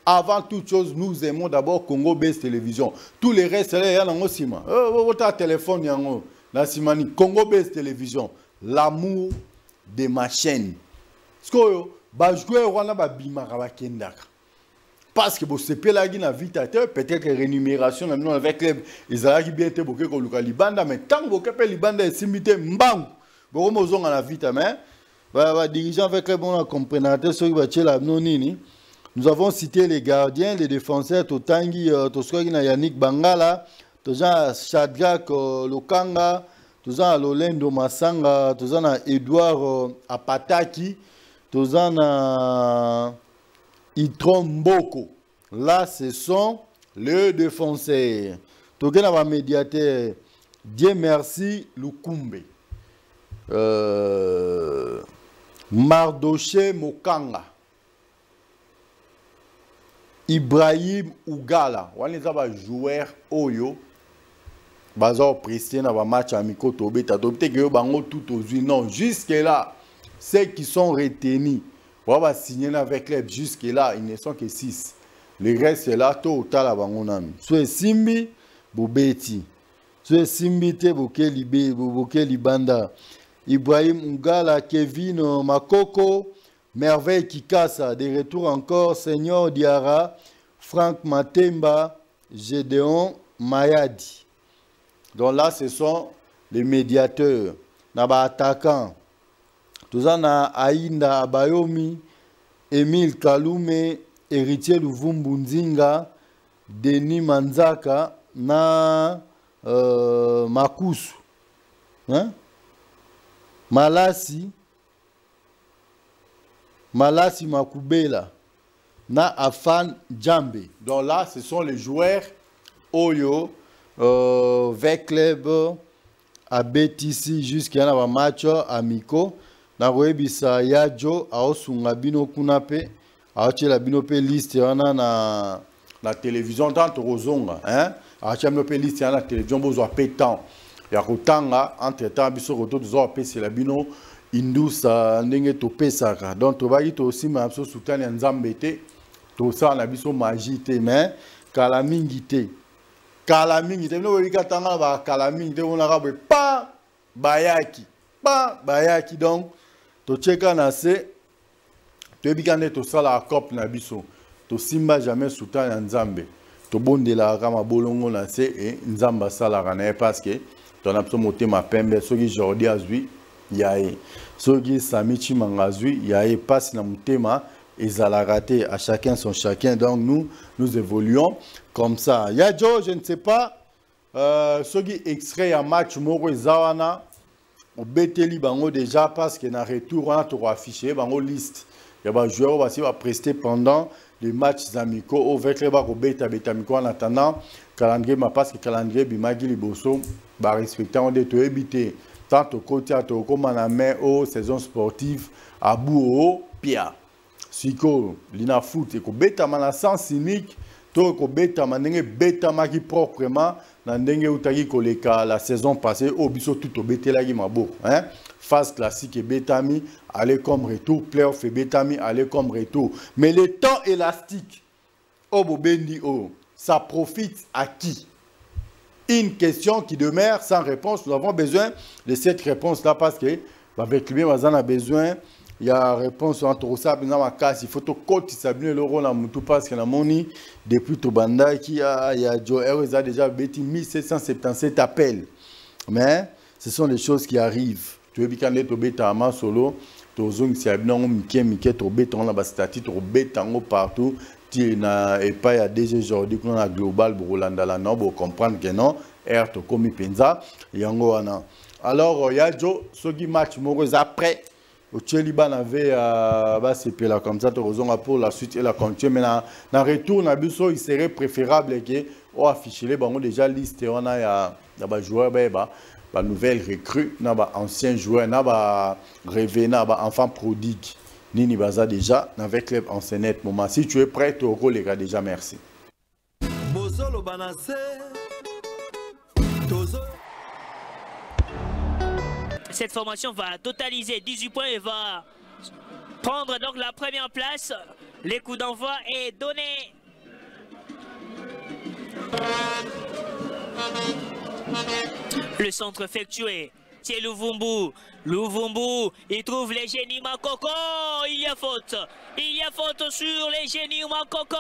Avant toute chose, nous aimons d'abord Congo Base Télévision. Tous les restes, il y a un sima. Votre téléphone, il y a un Congo Base Télévision. L'amour de ma chaîne. Parce que parce que si vous avez une invitateur, peut-être que rémunération avec les Alaki bien été beaucoup de Libanda, mais tant que vous avez Libanda et Simité, mbang, vous avez un invitateur, dirigeant avec les bons compréhensions sur le nous avons cité les gardiens, les défenseurs, Totangi, Toskogi, Yannick Bangala, Tojan Shadrach Lokanga, Tojan Lolendo Masanga, Tojan Edouard Apataki, Tojan Itron Mboko. Là, ce sont les défenseurs. Togen va médiateur. Dieu merci, Lukumbe. Mardoché Mokanga. Ibrahim Ougala. On les a joueurs Oyo. Bazar Pristina va match amico Tobeta. Tobeta que bango tout aux yeux. Non, jusque là, ceux qui sont retenus. On va signer avec les jusque là, ils ne sont que 6. Le reste c'est là, tout au tal à Bangonami. Soit Simbi, Bobeti. Soit Simbi, te Bokeli Banda. Ibrahim Ngala, Kevin Makoko, Merveille Kikasa. De retour encore, Seigneur Diara, Franck Matemba, Gédéon Mayadi. Donc là, ce sont les médiateurs. Naba attaquant. Tout ça, na Aïnda Abayomi, Émile Kalume, Héritier Luvumbu Nzinga, Denis Manzaka, na Makusu. Hein? Malasi Makubela, na Afan Djambe. Donc là, ce sont les joueurs Oyo, avec club à BTC jusqu'à un match amico. Na webisa Yajo, Aosunga Bino Kunape, Aochela Bino pe liste na télévision dans Torozonga. Hein? Aochela pe liste na télévision, besoin pétant. Yakutanga, entre temps, biso roto de zope, c'est la bino, indusa, ndenge to pesaka. Donc, to bagi to aussi, ma abso soutane nzambete, to sa na biso magite, mais, kalamingite. Kalamingite, no wika tanga ba kalamingite, on a rabé, pas bayaki. Donc, to cheka na se, to bikane to sala akop na biso, to simba jamais soutane nzambe. To bonde la rama bolongo na se, et nzamba sala rana, parce que, ton absolument ma pembe, ceux qui Jordi Azui, yae. Ceux qui Samichi Mangazui, yae passe na mutema et zala raté à chacun son chacun. Donc nous évoluons comme ça. Yadjo, je ne sais pas, ceux qui extrait un match Moro Zawana, au Beteli Bango déjà parce que na retour on a tout affiché, Bango liste. Il y a des joueurs qui vont prester pendant les matchs amicaux au Vecre Bako Beta Betamico en attendant calendrier, parce que calendrier Bimagi Liboso. Respectant de te éviter tant au côté à toi comme la main aux saisons sportives à bout au pia. Siko lina foot et ko beta mana sens cynique to ko beta manenge beta maki proprement na ndenge utaki ko la saison passée au biso tout au betela gi mabo hein phase classique et betami aller comme retour playoff et betami aller comme retour mais le temps élastique au bobendi o ça profite à qui? Une question qui demeure sans réponse. Nous avons besoin de cette réponse-là parce que, avec lui, on a besoin, il y a réponse entre ça et la casse. Il faut que tu sables le rôle à Moutou parce que la moni, depuis Tobanda, il y a Joe Harris a déjà bêti 1777 appels. Mais ce sont des choses qui arrivent. Tu veux bien que tu bêtes à ma solo, tu as partout. Et pas il y a déjà aujourd'hui qu'on a global pour Rolanda la non pour comprendre que non air to komi penza yango wana alors il y a jo ceux qui match morose après au Tcheliban avait bah c'est là comme ça tu raison pour la suite et la continuer mais na retour na biso il serait préférable que on affiche les bango déjà liste on a ya ba joueur ba nouvelle recrue na ba ancien joueur na ba revenant ba enfant prodigue. Nini Baza déjà avec club en scénette moment. Si tu es prêt, tu auras les gars déjà merci. Cette formation va totaliser 18 points et va prendre donc la première place. Les coups d'envoi est donné. Le centre effectué. C'est Luvumbu. Luvumbu, il trouve les génies Makoko. Il y a faute. Il y a faute sur les génies Makoko.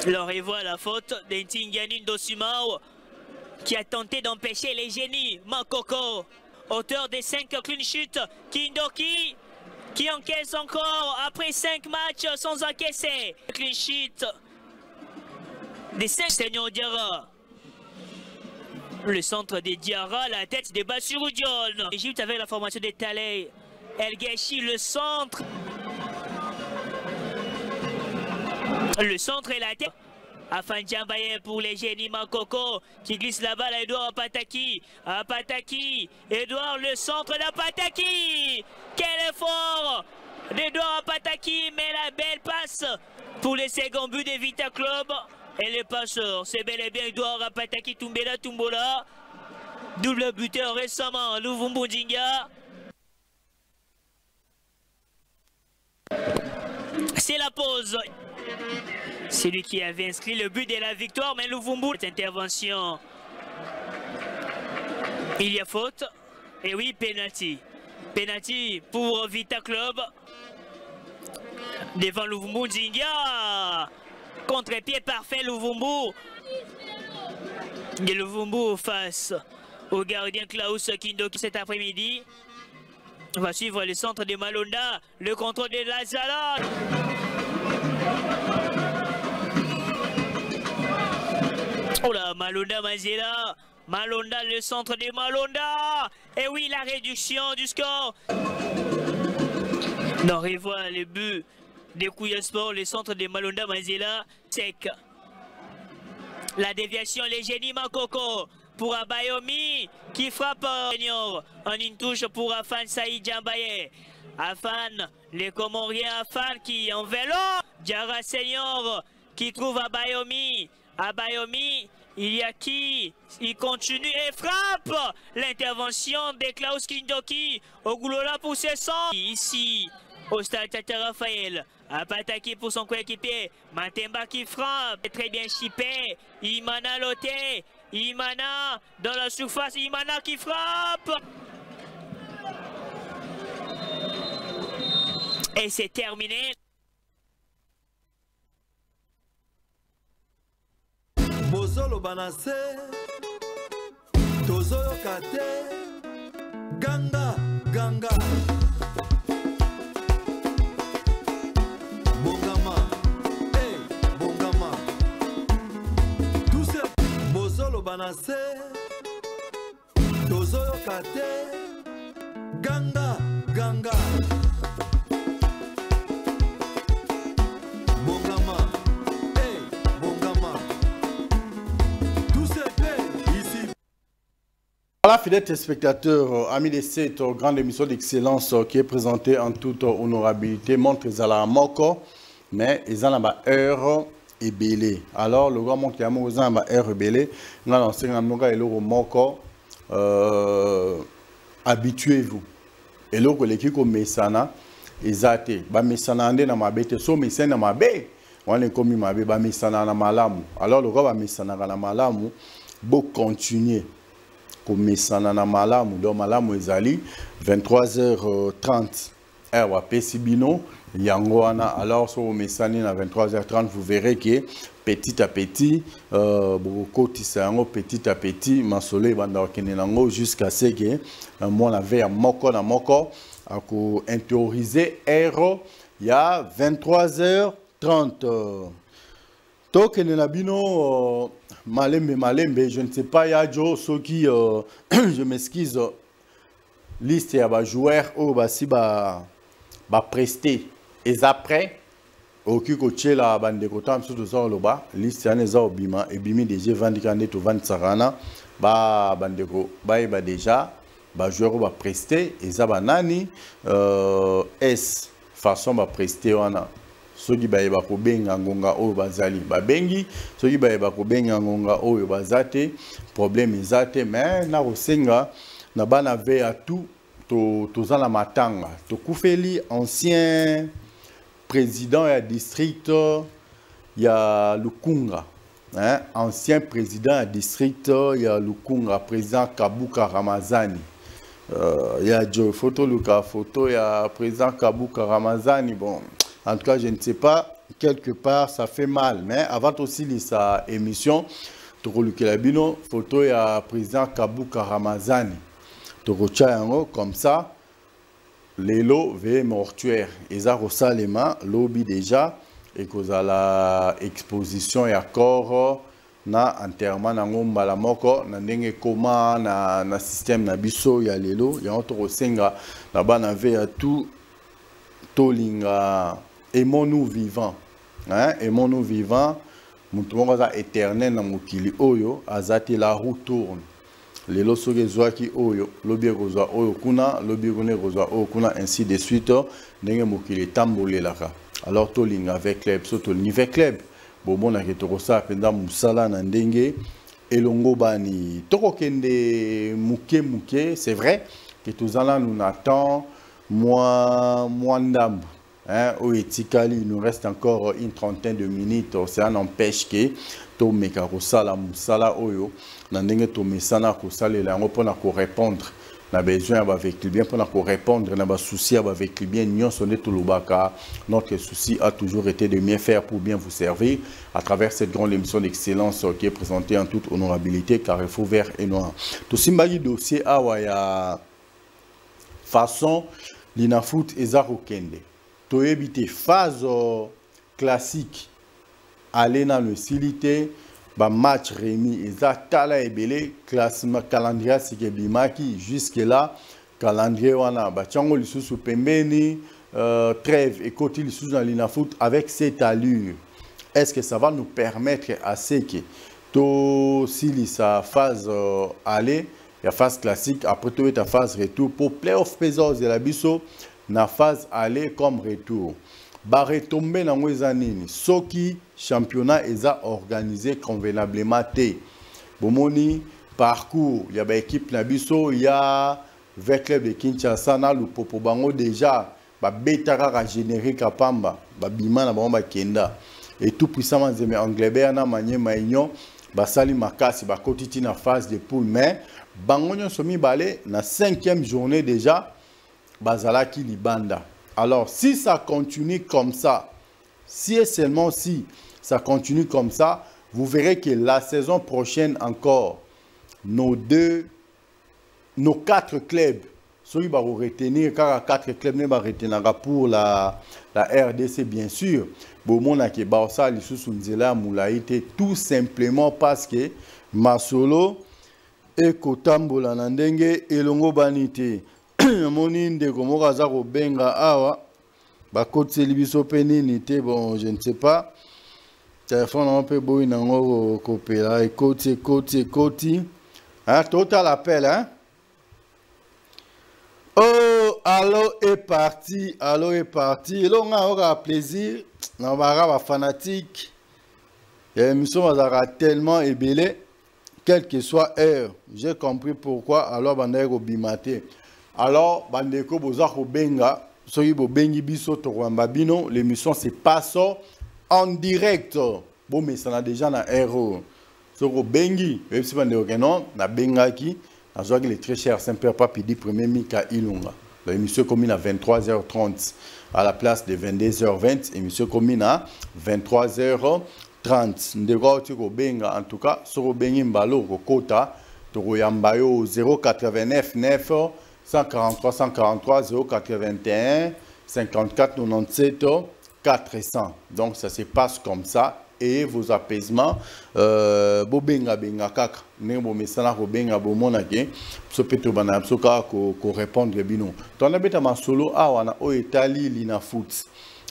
Alors, et voilà la faute d'Intinganin Dosimao qui a tenté d'empêcher les génies Makoko. Auteur des 5 clean sheets, Kindoki qui encaisse encore après 5 matchs sans encaisser. Clean sheet des 5 Seigneur Diarra. Le centre des Diarra, la tête des Bassirou Dion. Égypte avec la formation des Talay. El Ghachi, le centre. Le centre et la tête. Afan Djambaye pour les génies Makoko qui glisse la balle à Edouard Apataki. Apataki, Edouard, le centre d'Apataki. Quel effort d'Edouard Apataki, mais la belle passe pour les seconds buts de Vita Club. Et les passeurs, c'est bel et bien Edouard Apataki Tumbela Tumbola. Double buteur récemment, Luvumbu Nzinga. C'est la pause. C'est lui qui avait inscrit le but de la victoire, mais Luvumbu, cette intervention. Il y a faute. Et oui, penalty. Penalty pour Vita Club. Devant Luvumbu Nzinga. Contre-pied parfait, Luvumbu. Et Luvumbu face au gardien Klaus Kindoki cet après-midi. On va suivre le centre de Malonda. Le contrôle de Lazala. Oh là, Malonda Mazela. Malonda, le centre de Malonda. Et oui, la réduction du score. On revoit le but de Kouya Sport, le centre de Malonda Mazela. Sec. La déviation, les génies Makoko pour Abayomi qui frappe en une touche pour Afan Saïd Djambaye. Afan, les Comoriens Afan qui en vélo. Diarra Senior qui trouve Abayomi. Abayomi, il y a qui? Il continue et frappe. L'intervention de Klaus Kindoki. Ogulola pour ses 100. Ici, au stade Tata Raphaël. Apataki pour son coéquipier. Matemba qui frappe. Très bien chippé. Imana Loté. Imana dans la surface. Imana qui frappe. Et c'est terminé. Bozolo banase Tozoyo kate Ganga, ganga Bongama, hey, Bongama Tout ce Bozolo banase Tozoyo kate Ganga, ganga Voilà, fidèles téléspectateurs, amis de cette grande émission d'excellence qui est présentée en toute honorabilité, montre qu'ils ont la moko, mais ils ont la heure et belé. Alors, le grand montre qu'ils ont la heure et belé, nous allons lancer un moko, habituez-vous. Et là, l'équipe comme Messana, ils ont été, Messana ande na mabete, so Messana na mabe, on est comme mabe, Messana na malamu. Alors, le grand Messana na malamu, beau continuer. Messana na malamu, donc malamu ezali 23h30 heure wa pesibino yangoana. Alors sur Messani na 23h30 vous verrez que petit à petit petit à petit masole banda kenenango jusqu'à ce que moi la veille moko na moko ako intérioriser heure ya 23h30 token na bino malembe, je ne sais pas, Yadjo, ceux qui, je m'excuse, liste ya ba joueurs au basi ba presté. Et après, au kikoche la bande kotam surtout ça loba, liste ya neza obima et bimi déjà vandi kande to vandi sarana ba bande ko ba déjà ba joueur ba presté et ça ba nani S façon ba presté wana. Soki ba yeba ko benga ngonga oyo bazali babengi, soki ba yeba ko benga ngonga oyo bazate, problème ezate, mais na kosenga na bana ve à tout to zala matanga, to kufeli ancien président ya district ya Lukunga, hein, ancien président ya district ya Lukunga, président Kabuka Ramazani. Ya jo photo luka photo ya président Kabuka Ramazani, bon. En tout cas, je ne sais pas, quelque part, ça fait mal. Mais avant aussi sa émission, Tokolukelabino, photo ya président Kabuka Ramazani. Tokochayango, comme ça, les lots ve mortuaire. Eza Rosalema, lobby déjà, et cause à la exposition ya corps, na enterrement na ngomba la moko, na ndenge koma, na système na biso ya lelo, ya otoko senga, na bana ve ya tout, tolinga. Aimons-nous vivants, hein? Aimons-nous vivants. Mutumonga éternel na mukili oyo azati la roue tourne. Lelo soge zwaki oyo, lobi kozwa oyo kuna, lobi kone kozwa oyo kuna, ainsi de suite. Ndenge mukili tambolelaka. Alors tolinga avec club, surtout le niveau club. Bon na ketorosa penda musala na ndenge elongo bani. Toko kende muke, c'est vrai que tous là nous attend moi ndambu. Hein, il nous reste encore une trentaine de minutes. Ça n'empêche que to meka kosala musala oyo na ndenge to mesana kosala la ngo pona ko répondre na besoin avec le bien pour répondre na ba souci avec le bien nous sonné tout le baka. Notre souci a toujours été de bien faire pour bien vous servir à travers cette grande émission d'excellence qui est présentée en toute honorabilité Carrefour Vert et Noir. Tout simbagi dossier ya façon l'ina foot ezako kende. To éviter phase classique aller dans le silité ba match remis eza tala ebele classement calendrier sike bimaki jusque là calendrier wana ba chango lisusu pembeni trêve et côté lisusu dans l'ina foot avec cette allure. Est-ce que ça va nous permettre à ce que to si sa phase aller la phase classique après tout ta phase retour pour playoff pesos de la biso na phase aller comme retour ba retomber na ngweza nini soki championnat eza organisé convenablement te bomoni parcours ya ba équipe na biso ya vers club de Kinshasa na lupopo bango déjà ba betaka ka générique à pamba ba bima na bango ba kenda et tout puissamment zeme Anglebert na Maniema Union ba sali makasi ba kotiti na phase de poule mais bango nyonso mibale na 5e journée déjà bazalaki libanda. Alors si ça continue comme ça, si et seulement si ça continue comme ça, vous verrez que la saison prochaine encore nos 4 clubs, ceux qui vont retenir, car 4 clubs ne vont retenir pour la RDC bien sûr. Bomona ke Barça lisusu nzela mulaite tout simplement parce que Masolo et Kotambola na ndenge elongo banité. Moni ndeko mokaza ko benga awa ba koteli biso pe nini te bon je ne sais pas. Téléphone un peu boy nango kopela et koti. Hein, total appel hein. Oh, allo est parti. Longa aura plaisir. Na ba fanatique. L'émission va tellement ébélé quelle que soit heure. J'ai compris pourquoi alors bandeko bimate. Alors bandeko bozako benga soki bo bengi biso to bino l'émission se passe en direct. Bon mais ça a déjà na héros. Soko bengi même si bandeko non na bengaki na joie que les très cher Saint-Père Papidi premier Mika Ilunga. L'émission commune à 23h30 à la place de 22h20, émission commune à 23h30. Ndeko tiko benga en tout cas soko bengi mbalo ko kota to yambayo 089 9 143 143 081 54 97 400. Donc ça se passe comme ça et vos apaisements bobenga benga kaka ne bo mesana ko benga bo monake so peto bana so ka ko répondre bino. Ton abeta ma solo awana o etali lina foot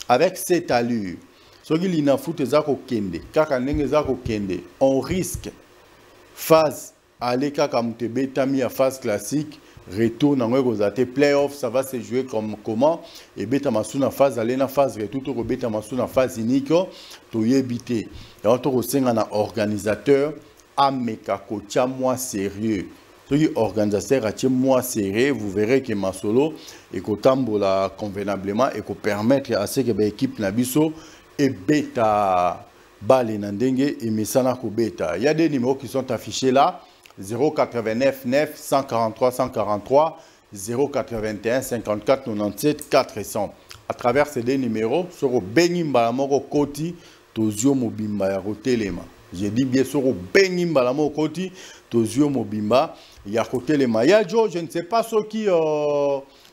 avec cette allure. Soki lina foot ezako kende kaka ndenge ezako kende on risque phase aller kaka mutebetami ya phase classique. Retour dans le playoff, ça va se jouer comme comment et beta masuna phase aller na phase retour to beta masuna phase unique to yebité. Et on to resenga na organisateur ameka kocha moi sérieux. Soki organisateur atie moi sérieux, vous verrez que Masolo et kotambola convenablement et ko permettre à ce que l'équipe na biso et beta bale na ndenge et mesana ko beta. Il y a des numéros qui sont affichés là. 089 9 143 143 081 54 97 400. À travers ces deux numéros, sur Benimba Moko Koti, Tozio Mobimba Yarotelema. J'ai dit bien sûr Benimba la Moko Koti, Tozio Mobimba Yarotelema. Il y a Joe, je ne sais pas ceux qui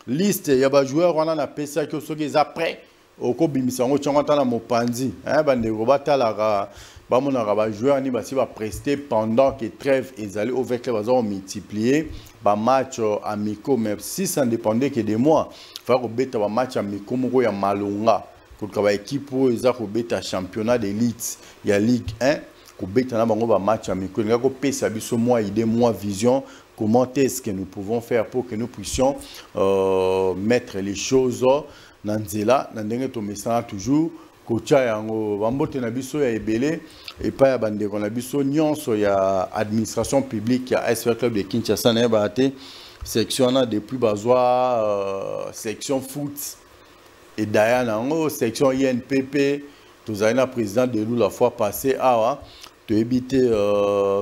liste, il y a des joueurs on a pensé que ceux qui après au Kobimisango Changantana Mopandi, hein, Bandego Batala. Les joueurs vont prester pendant que trêve est allé au vecteur ont multiplié les matchs amicaux, mais si ça ne dépendait que de moi, il faut que les matchs amicaux soient malonga. Pour que l'équipe soit championnat d'élite, il y a Ligue 1, que les matchs amicaux, il faut que idée, moi vision, comment est-ce que nous pouvons faire pour que nous puissions mettre les choses dans Nzela, dans toujours. Kocha yango bambote na biso ya ebele et pas ya bande ko na biso nyonso ya administration publique ya SV Club de Kinshasa na baate section na depuis bazwa section foot et d'ailleurs nango section INPP tozali na président de nous la fois passée awa to éviter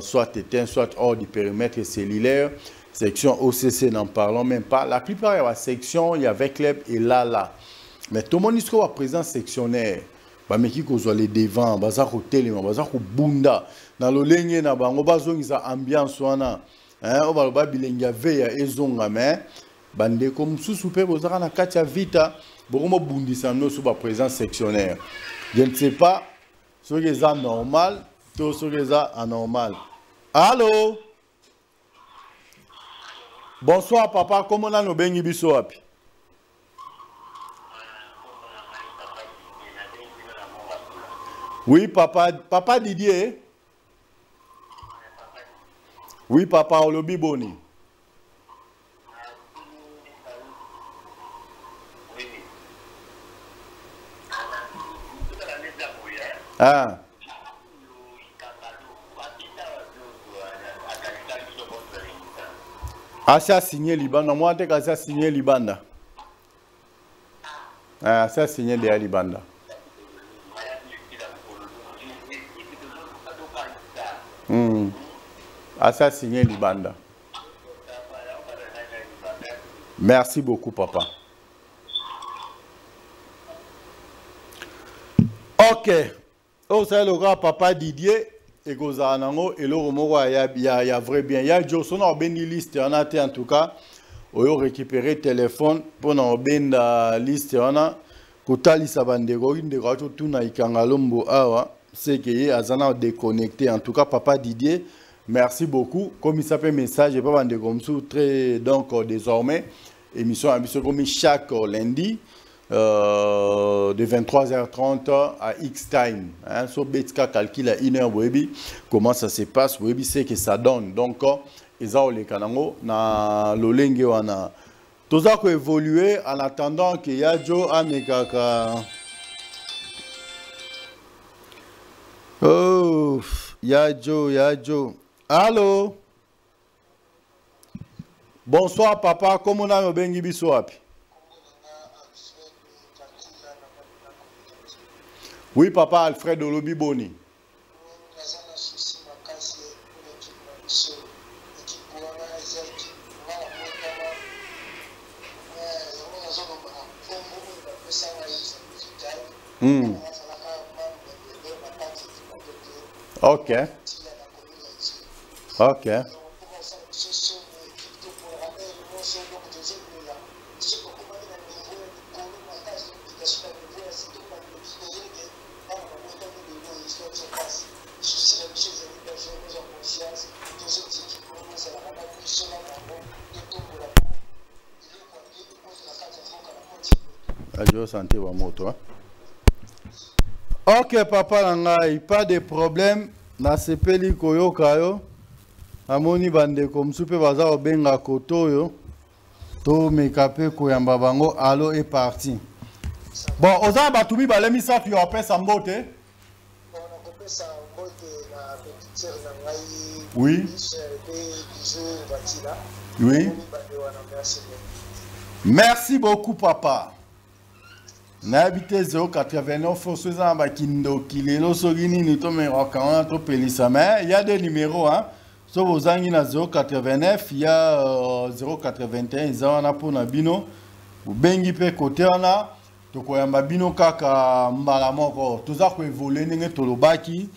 soit éteint soit hors du périmètre cellulaire Section OCC, n'en parlons même pas. La plupart de la section, il y avait club et là. Mais tout le monde est présent sectionnaire. Mais qui cause les devants, baza ko télé, baza ko bunda. Dans le ligne na bango bazo ngisa ambiance wana. On va le ba bilenga veya ezonga mais bande comme sous pe bozaka na katia vita, bokomo bundisa no sous ba présent sectionnaire. Je ne sais pas ce qui est normal, tout ce qui est anormal. Allô? Bonsoir papa, comment on a nos bengi biso api? Oui papa Didier. Oui papa Olobi Boni. Ah. Asa signé Libanda, moi t'es qu'à signé Libanda. Ah, ça signé de Libanda. Asa signé Libanda. Merci beaucoup papa. Ok. Oh, c'est le grand papa Didier. Et Gozanango, et le remoro, il y a vrai bien. Il y a Joson, on a une liste, on a en tout cas, on a récupéré le téléphone pour nous la liste. On a Kotali Sabandego, une des gars, tout na ikangalombo awa, c'est qu'il y a déconnecté. En tout cas, papa Didier, merci beaucoup. Comme il s'appelle message, et pas de très donc désormais, émission comme chaque lundi. De 23h30 à X-Time. Hein, so Betska calcule à 1h, webi, comment ça se passe, webi c'est que ça donne. Donc, ils ont les canaux, na l'olenge wana. Tout ça qui évolué en attendant qu'il y a Joe Amekaka. Oh, ya Joe. Allô? Bonsoir papa, comment on a nos bengi biswapi? Oui, papa Alfred Olobi Boni. Ok. Ok. Santé wa moto. Ok papa nangai, pas de problème. Na sepeli koyo kayo. Amoni bande comme soupe baza obenga koto yo. To mekape koyamba bango allo est parti. Bon, oza batumi balemi sa fi opé sambote. Oui. Oui. Merci beaucoup papa. N'habitez 089 Fossezan Bakindo Kilelo Sogini Nitome Rokan Topelisa. Mais il y a des numéros, hein. Sauf aux angines 089, il y a 081, ils ont un pour Nabino. Ou Bengi Pe côté on a. Donc on a Bino Kaka Malamoko. Tout ça qui évolue, n'est Tolobaki.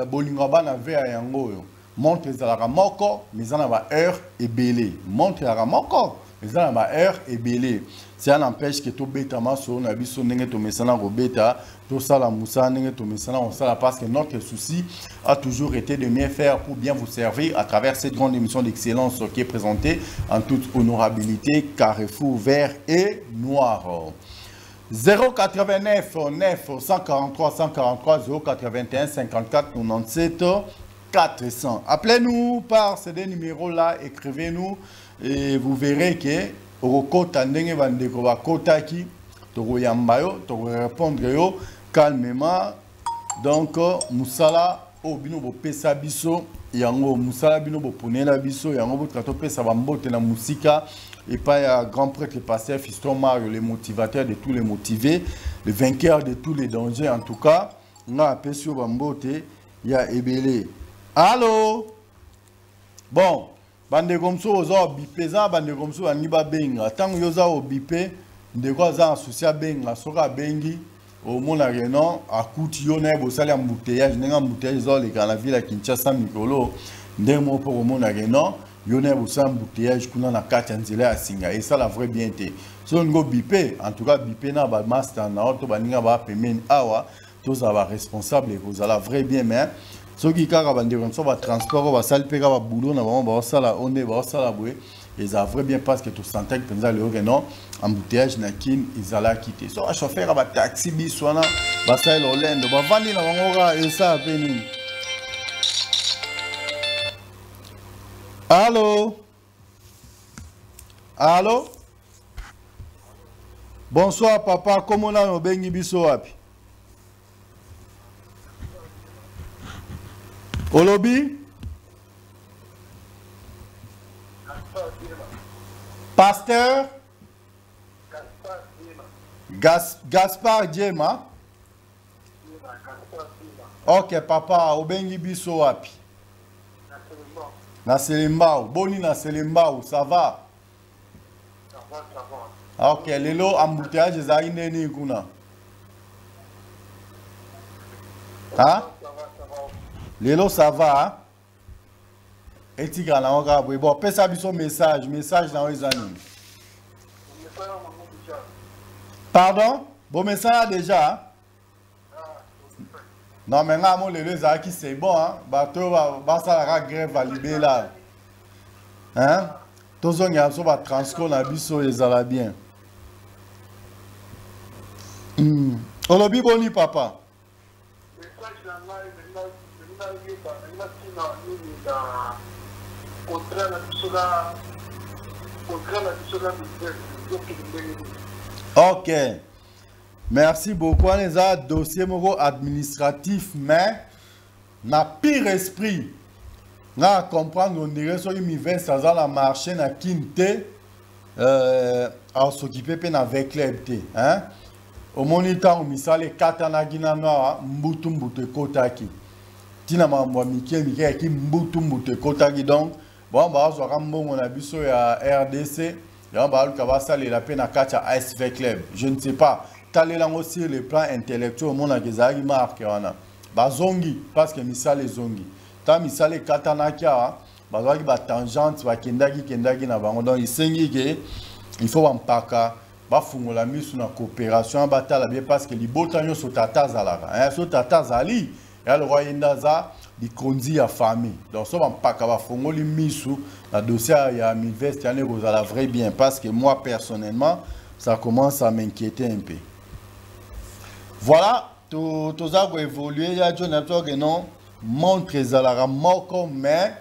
Bolingaba na Vea Yango. Montre la Moko, mais on a heure et belé. Montre la Moko, mais on a heure et belé. Ça n'empêche que tout bêta maso na biso nenge to mesana ko bêta tout ça la moussa nenge to mesana on ça parce que notre souci a toujours été de bien faire pour bien vous servir à travers cette grande émission d'excellence qui est présentée en toute honorabilité Carrefour vert et noir. 089 9 143 143 081 54 97 400. Appelez-nous par ces deux numéros là, écrivez-nous et vous verrez que Okota ndenge bandeko bakotaki tokoyamba yo tokorépondre yo calmement. Donc musala obino bopesa biso yango musala bino boponela biso yango botrato pesa bambote na musika et pas ya grand prêtre pasteur Fiston Mario, le motivateur de tous les motivés, le vainqueur de tous les dangers. En tout cas na apesio bambote ya ebele. Allô? Bon, bande comme ça ozo bipé za bande comme ça ani ba benga tant yoza o bipé ndeko za souci benga soka bengi au mona renon akuti yo na bo sali embouteillage nenga embouteillage zo le kana ville à Kinshasa mikolo ndemo pour au mona renon yo na bo sali embouteillage kuna na kati nzela ya singa et ça la vrai bien té so ngo bipé en tout cas bipé na ba master na auto baninga ba pemeni awa tous aba responsable et vous la vrai bien mais ceux qui kaka bande comme ça va transport va sali peka ba boulot na ba sala on est ba sala boué ils a vrai bien parce que tout santé que penza le renon embouteillage na kin izala quitter so a chauffeur ba taxi biswana ba sala olendo ba vandi na bangora et ça peni. Allô? Allô? Bonsoir papa, comment on a no bengi biso wapi? Olobi? Pasteur? Gaspard Djema? Ok papa, obengi biso wapi? Na Selembao, boni na Selembao, ça va? Ok, lelo embouteillage ezali neni kuna? Hein? Lelo ça va? Hein? Etika na oka bon, pesa biso message na ezani. Pardon? Bon message déjà? Hein? Non, mais maintenant, les qui c'est bon, hein? Bateau va ça grève validée là. Hein? Tous les gens va transco na biso les ala bien. Olobi boni papa. Ok. Merci beaucoup. On les a dossier administratif, mais na pire esprit. Na comprendre on dirait sur l'univers ça la marché na kinte à s'occuper pe na avec l'ebté, hein. Au moniteur on misale katana gina noa mbutu kotaki. Tina mambo mike ki mbutu kotaki donc bon ba zo rambo on a biso ya RDC, ya ba lu ka ba sale la pe na kacha ASV Club. Je ne sais pas. Talélango sur le plan intellectuel au monde a des marque wana bazongi parce que misale zongi ta misale katana kia bazaki ba tangente ba kendagi na bango donc isengi ke il faut ampaka ba fungola misu na coopération batala bien parce que libota nyo so tata zalaka hein so tata zali ya le roi ndaza di konzi ya famille donc so ampaka ba fungoli misu na dossier ya Milvest ya ne kozala vrai bien parce que moi personnellement ça commence à m'inquiéter un peu. Voilà, tout ça va évoluer. Il y a John Aptor qui non montre les alara moko mais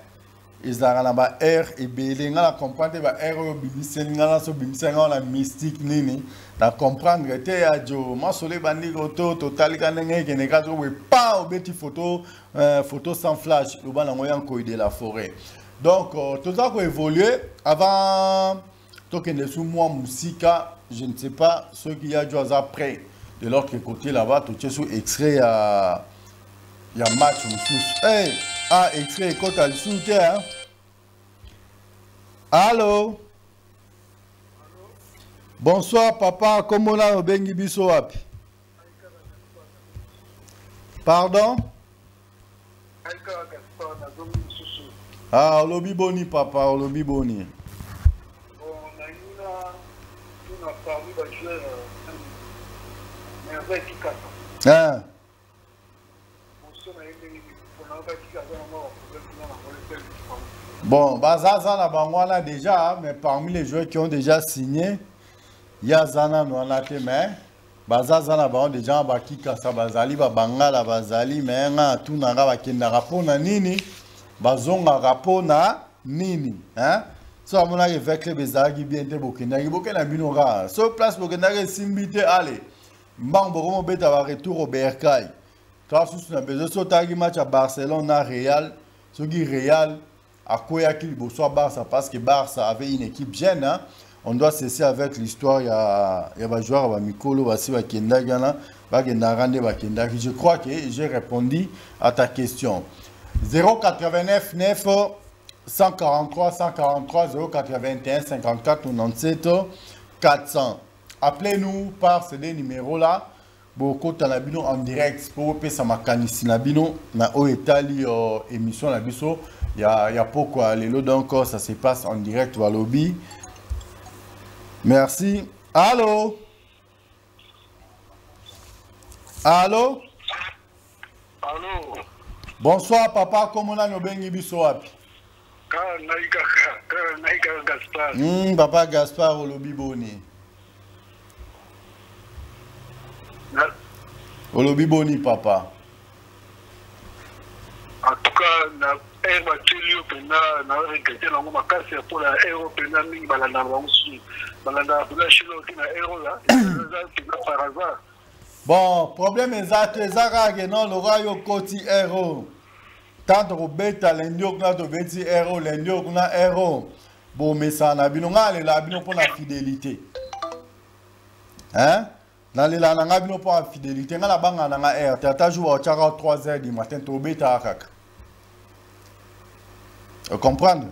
ils ont la air et belé. On a comprendre la air au bimisen, on a so bimisen on a mystique nini. On comprendre que t'es à Jo. Moi sur les bandits auto total kanenge qui n'est qu'à jouer pas au petit photo sans flash. Le ban en coin de la forêt. Donc tout ça va évoluer avant. Donc il y a sous moi musique. Je ne sais pas ce qu'il y a déjà après. De l'autre côté là-bas, tout est sous extrait à match sous. Hey, extrait quand tu as le soutien. Allô? Bonsoir papa, comment on a au bengi biso wapi? Pardon? Ah, olobi boni papa, olobi boni. Hein? Bon, Bazaza na Bangwana déjà, mais parmi les joueurs qui ont déjà signé, il y a Zana Nouanate, mais Bazaza na Bangwana déjà, Bakika Sabazali, Bangala Bazali, mais tout n'a pas de rapport na nini, Bazonga rapport na nini, hein? So à mon avis, avec les Bezagi bien te Bokendagi, Bokena Binora, sur place Bokendagi Simbite, allez. Mbambo beta va retour au Bercail. Toi sous na besoin so tagi match à Barcelone na Real, ce qui Real à quoi qu'il soit Barça parce que Barça avait une équipe jeune hein. On doit cesser avec l'histoire il y a joueur va Mikolo va si va Kenda Gana va Gendarande va Kenda. Je crois que j'ai répondu à ta question. 089 9 143 143 081 54 97 400. Appelez-nous par ces deux numéros-là. Beaucoup de en direct pour ça m'a canissi nabino na o etali émission nabiso il y a pourquoi les lots donc ça se passe en direct au lobby. Merci. Allô. Allô. Allô. Bonsoir papa, comment on a bengi biso wapi? Naïka Gaspard. Papa Gaspard au lobby boni. Au lobby boni papa. En tout cas, na Mathieu Pena na regretté na ngoma kasi pour la Euro Pena mingi balanda bansu. Balanda pour la chilo qui na Euro là. C'est par hasard. Bon, problème exact, ezaka non le rayo koti Euro. Tant que beta lendio kuna to beti Euro, lendio kuna Euro. Bon, mais ça na bino ngale la bino pour la fidélité. Hein? Dans les langues, nous pas en fidélité. Dans la banque, on a air. Tu as joué à 3h du matin, tu as oublié ta caca. Vous comprenez?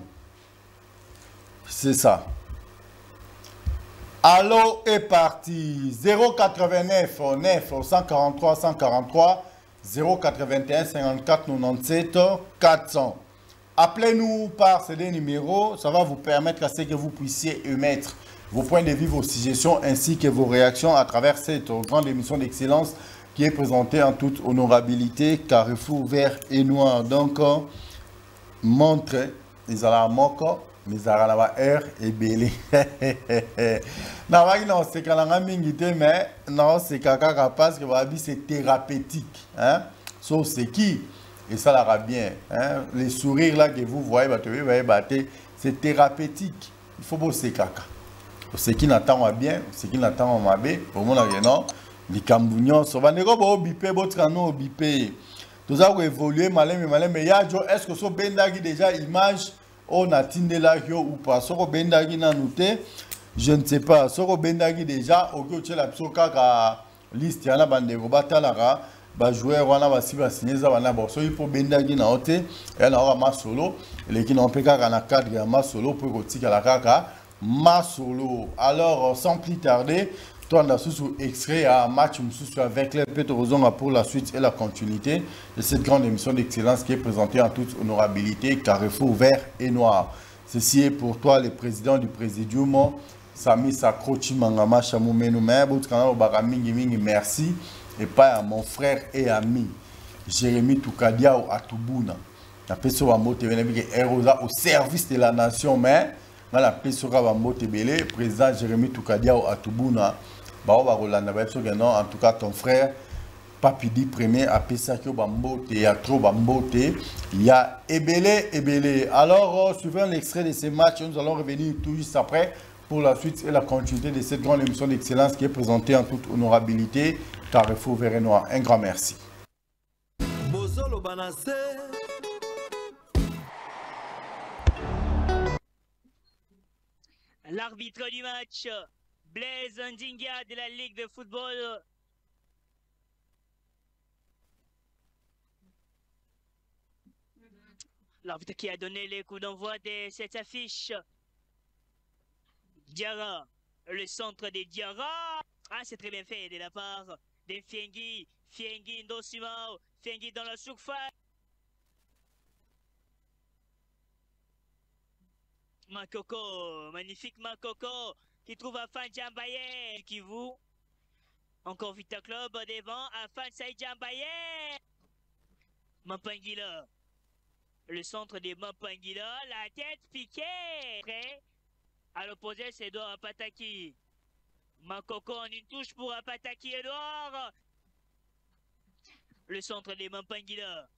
C'est ça. Allô est parti. 089 9 143 143 081 54 97 400. Appelez-nous par ces deux numéros. Ça va vous permettre à ce que vous puissiez émettre vos points de vue, vos suggestions ainsi que vos réactions à travers cette grande émission d'excellence qui est présentée en toute honorabilité, Carrefour vert et noir. Donc, montre, ils ont la moque, mais ils ont la air et belé. Non, c'est quand on a mingité, mais non, c'est caca parce que c'est thérapeutique. Hein? So, c'est qui? Et ça l'ira bien. Hein? Les sourires là que vous voyez, c'est thérapeutique. Il faut bosser caca. Ce qui n'attend bien, ce qui n'attend pas bien, pour moi, non, les Cambougnons, ça va pas bipé, votre canot bipé. Tout ça va évoluer, malin, mais est-ce que ce bendagi déjà image, on a tindé là ou pas, ce bendagi n'a noté, je ne sais pas, ce bendagi déjà, au lieu de la psoka, liste, il y a la bande de robata là, bah jouer, on a signé ça, on a bossé, il faut bendagi n'a noté, et on aura ma solo, les qui n'ont pas qu'à cadre, ma solo, pour retirer la caca. Ma solo. Alors, sans plus tarder, toi, on a sous extrait à match avec les Petrozon pour la suite et la continuité de cette grande émission d'excellence qui est présentée en toute honorabilité, Carrefour vert et noir. Ceci est pour toi, le président du Présidium, Sami Sakrochi Mangama Chamoumeno merci. Et pas à mon frère et ami, Jérémy Toukadia ou Atoubouna. La personne au service de la nation, mais dans la personne le président Jérémy Toukadia ou Atoubouna. En tout cas, ton frère, Papidi Premier, a Pesakio Bambote, il y a trop Bambote, il y a Ebele. Alors, suivant l'extrait de ces matchs, nous allons revenir tout juste après pour la suite et la continuité de cette grande émission d'excellence qui est présentée en toute honorabilité. Carrefour vert et noir. Un grand merci. L'arbitre du match, Blaise Ndinga de la Ligue de football. L'arbitre qui a donné les coups d'envoi de cette affiche. Diarra, le centre des Diarra. Ah, c'est très bien fait de la part de Fiengi. Fiengi Ndosima, Fiengi dans la surface. Makoko, magnifique Makoko qui trouve Afan Djambaye qui vous. Encore Vita Club devant Afan Saïd Djambaye. Mampangila. Le centre de Mampangila, la tête piquée. Prêt. À l'opposé, c'est Edouard Apataki. Makoko en une touche pour Apataki Edouard. Le centre de Mampangila.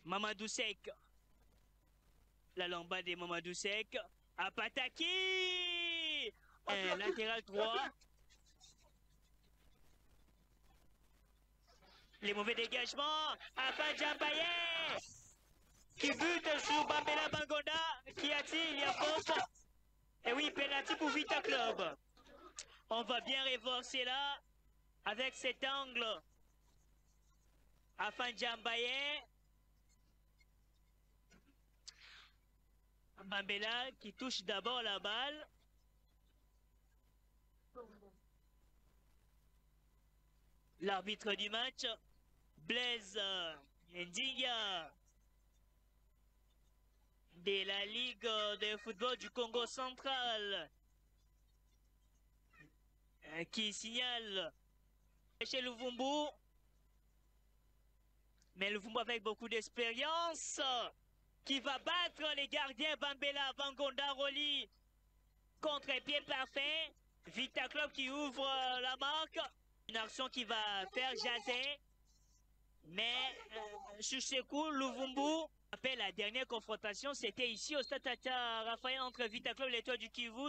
Mamadou Sek. La lambade de Mamadou Sek. Apataki. Latéral droit. Les mauvais dégagements. Afan Djambaye. Qui bute sur Bambela Bangoda. Qui attire, il y a faute. Et oui, penalty pour Vita Club. On va bien revoir là. Avec cet angle. Afan Djambaye. Bambela qui touche d'abord la balle. L'arbitre du match, Blaise Ndinga, de la Ligue de football du Congo central, qui signale chez Luvumbu, mais Luvumbu avec beaucoup d'expérience, qui va battre les gardiens Bambela, Vangonda, Roli, contre-pied parfait. Vita Club qui ouvre la marque. Une action qui va faire jaser. Mais Chouchekou, Luvumbu, après la dernière confrontation, c'était ici au Stade Tata Raphaël entre Vita Club et l'Étoile du Kivu.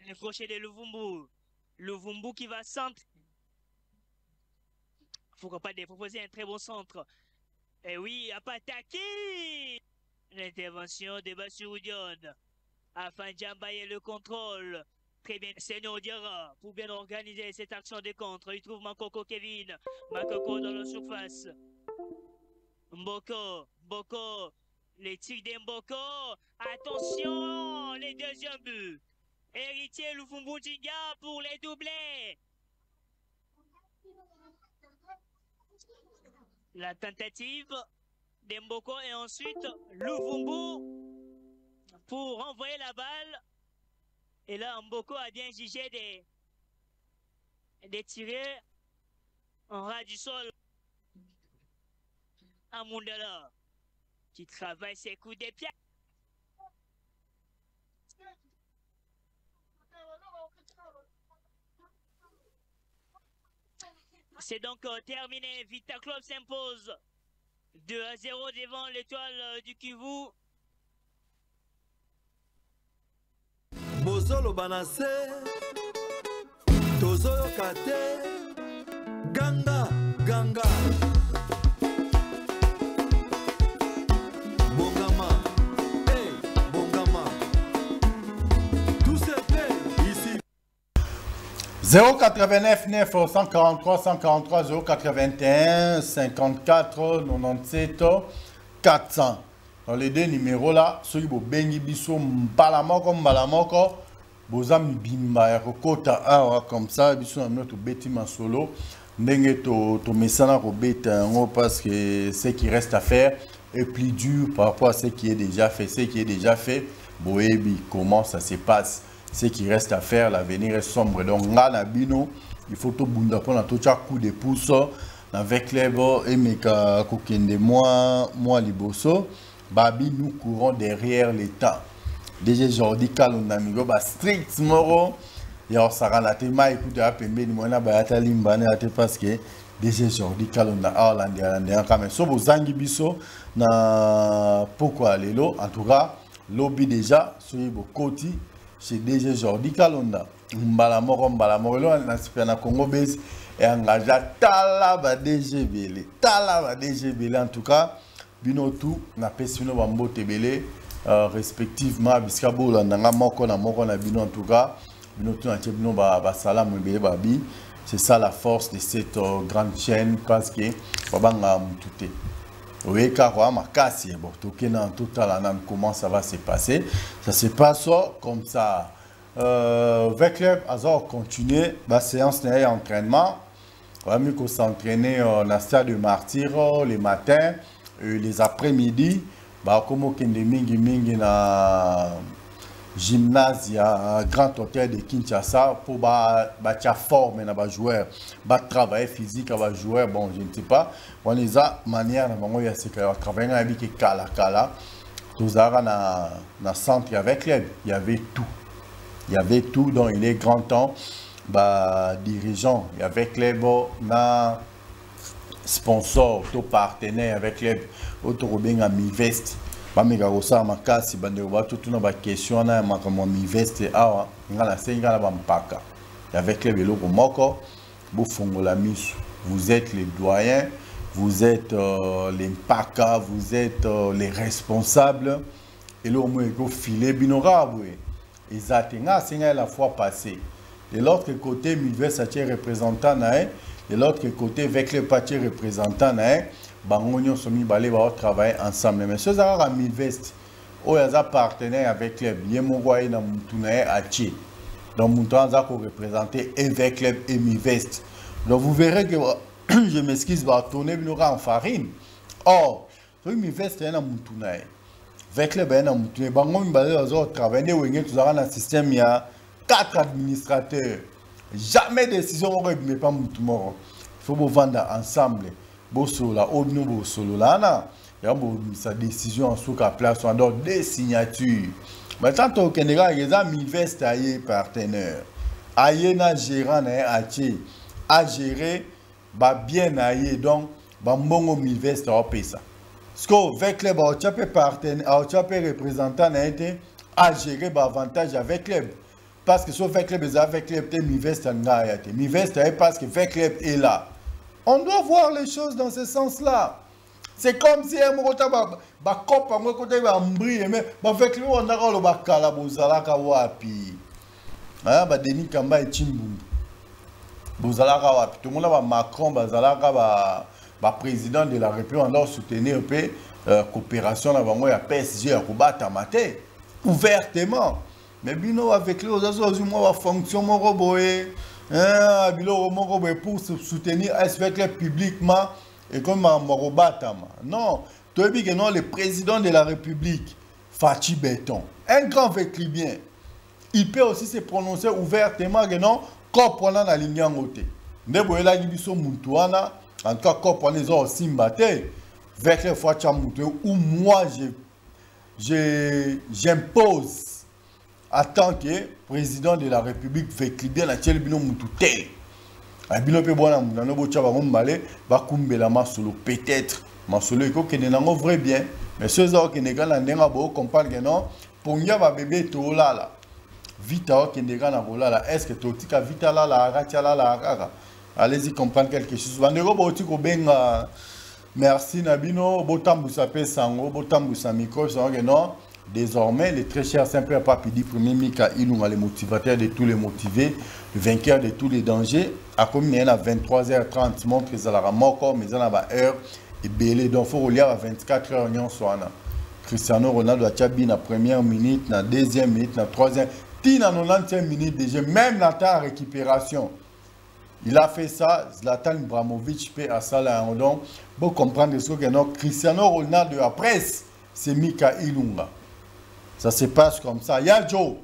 Le crochet de Luvumbu. Luvumbu qui va centre. Pourquoi pas déproposer un très bon centre. Et oui, Apataki. L'intervention de Bassoudion. Afin d'emballer le contrôle. Très bien, Seigneur Diarra pour bien organiser cette action de contre. Il trouve Makoko Kevin. Makoko dans la surface. Mboko. Les tirs d'Mboko. Attention, les deuxièmes buts. Héritier Luvumbu Ndinga pour les doublés. La tentative d'Mboko et ensuite Luvumbu pour envoyer la balle. Et là, Mboko a bien jugé de tirer en ras du sol. Amundala qui travaille ses coups de pied. C'est donc terminé. Vita Club s'impose 2-0 devant l'Étoile du Kivu. Bozolo banase Tozoyo kate Ganga Bongama Hey Bongama Tout se fait ici 089 9 143 143 081 54 97 400. Dans les deux numéros là, ceux qui ont bengi biso mbalamoko, bozam bimba ya kokota awa comme ça, biso na notre beti masolo, ndenge to mesana ko beta ngo parce que ce qui reste à faire est plus dur par rapport à ce qui est déjà fait. Ce qui est déjà fait, boebi comment ça se passe. Ce qui reste à faire, l'avenir est sombre. Donc là na bino, il faut to bunda pour na to cha coup de pouce avec les bo et meka kokende moi liboso. Babi, nous courons derrière l'État. DG Jordi Kalonda Migo, strict moro. Et on s'arrête la théma, écoute, à Pembe, nous avons battu Limbane, parce que DG Jordi Kalonda, Hollandais, quand même. So, vous avez biso, na pourquoi lelo, en tout cas, lobby déjà, sur le côté, chez DG Jordi Kalonda. Mbalamoro, na Congo base, et engagé Talaba DG Bele. Talaba DG Bele, en tout cas. Bino tout na pesino bambo tebele respectivement biskabo la nanga moko na bino en tout cas bino tout na bino ba salam bele babi. C'est ça la force de cette grande chaîne parce que babanga mutute oeka kwa makasi bon tokena tout à la comment ça va se passer. Ça se passe comme ça avec club azor continuer la séance d'entraînement. On va mieux s'entraîner na stade de Martyr les matins. Les après-midi, comme mingi na gymnase, grand hôtel de Kinshasa pour former les joueurs, travailler physique avec les joueurs. Bon, je ne sais pas. On les a manière de travailler avec Kala. Tous na centre avec lui. Il y avait tout. Il y avait tout. Donc il est grand temps. Dirigeant, il y avait les na sponsor, to partenaire avec les autres à Mivest. Bamega Rosa Makasi, Bandeba, tout na question na makamo Mivest awa, ngala senga la bampaka. Avec les vélos moko, bofongo la misu. Vous êtes les doyens, vous êtes les mpaka, vous êtes les responsables. Et là, au moins, il faut filer binorable. Exactement, c'est la fois passée. De l'autre côté, Mivest a été représentant. De l'autre côté, avec les partis représentants, Bangonyo Somi Balé va travailler ensemble. Mais ceux à Milvest, où ils ont partenaire avec club, Yemogoye dans Moutunae Achi. Donc Moutoua a représenté avec club et Milvest. Donc vous verrez que je m'excuse, va tourner en farine. Or, Milvest est dans Moutunae. Avec club est dans Moutunae. Bangonyo Balé va travailler dans le système, il y a 4 administrateurs. Jamais décision ne pas Moutoumoro. Il faut vendre ensemble. Bosola, Obno Bosolo, là, il y a sa décision en sous place, on a des signatures. Maintenant, au Canada, il y a 1000 vestes à y partenaire. Aïe na gérant à gérer, bien aïe, donc, bon 1000 vestes à payer ça. Parce qu'avec les partenaires, représentant à gérer avantage avec les. Parce que sauf avec les 1000 vestes à Ngayate. 1000 vestes parce que avec les est là. On doit voir les choses dans ce sens-là. C'est comme si un moment ba cop à moi côté ba mbri mais avec lui on a le bakala bozalaka wapi. Ah ba Denis Kamba et Chimbumbu. Bozalaka wapi. Tout le monde va Macron bazalaka ba président de la République on doit soutenir peu coopération là bango ya PSG ya kubata maté ouvertement. Mais bino avec lui aux moi fonction mon roboé. Pour soutenir SVK publiquement et comme Morobatama. Non, tu as dit que non, le président de la République, Fachi Béton, un grand véclibien, il peut aussi se prononcer ouvertement que non, comme pendant la ligne en côté. Nebola Gibiso Moutouana, en tout cas, comme pendant les autres Simbaté, avec les Fachi Moutou, où moi j'impose. En tant que président de la République, Véclibien, la Tchèle Bino Moutouté. Bino pe bona mounan no bocha ba ngombale ba kumbela masolo peut-être masolo eko kene nango vrai bien mais ceux là qui nega na ndenga bo comprendre que non pour nya ba bébé to lala vita o nega na rolala est-ce que totika vita lala ratia lala kaka allez-y comprendre quelque chose bandeko bo tiko benga merci Nabino botambusa pe sango botambusa micro ça que non. Désormais, le très cher simple Papidi, premier Mika Ilunga, le motivateur de tous les motivés, le vainqueur de tous les dangers, a commis à 23h30, montre que ça la mort, mais ça n'a heure et belé. Donc, il faut relier à 24h, on soit Cristiano Ronaldo a tchabi na première minute, na deuxième minute, na troisième, na 95 minutes déjà, même dans ta récupération. Il a fait ça, Zlatan Ibrahimovic peut à ça là, donc, pour comprendre ce que non, Cristiano Ronaldo après, c'est Mika Ilunga. Ça se passe comme ça. Yadjo,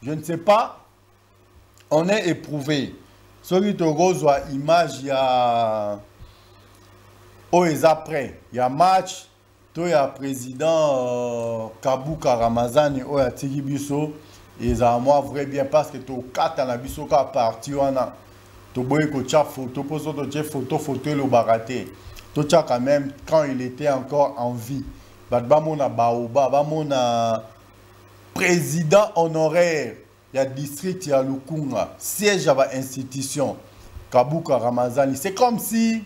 je ne sais pas, on est éprouvé. Celui de Rose a image, il y a. Oh, ils après. Il y a match, il y a président Kabuka Ramazani, il y a Tigi Bisso. Ils ont moi vrai bien parce que tu as 4 ans, Bisso qui a parti. Tu as photo, photo, le baraté. Tu as quand même, quand il était encore en vie. Bamona Baoba, Bamona. Président honoraire, il y a district, il y a Lukunga, siège à l'institution, Kabuka Ramazani. C'est comme si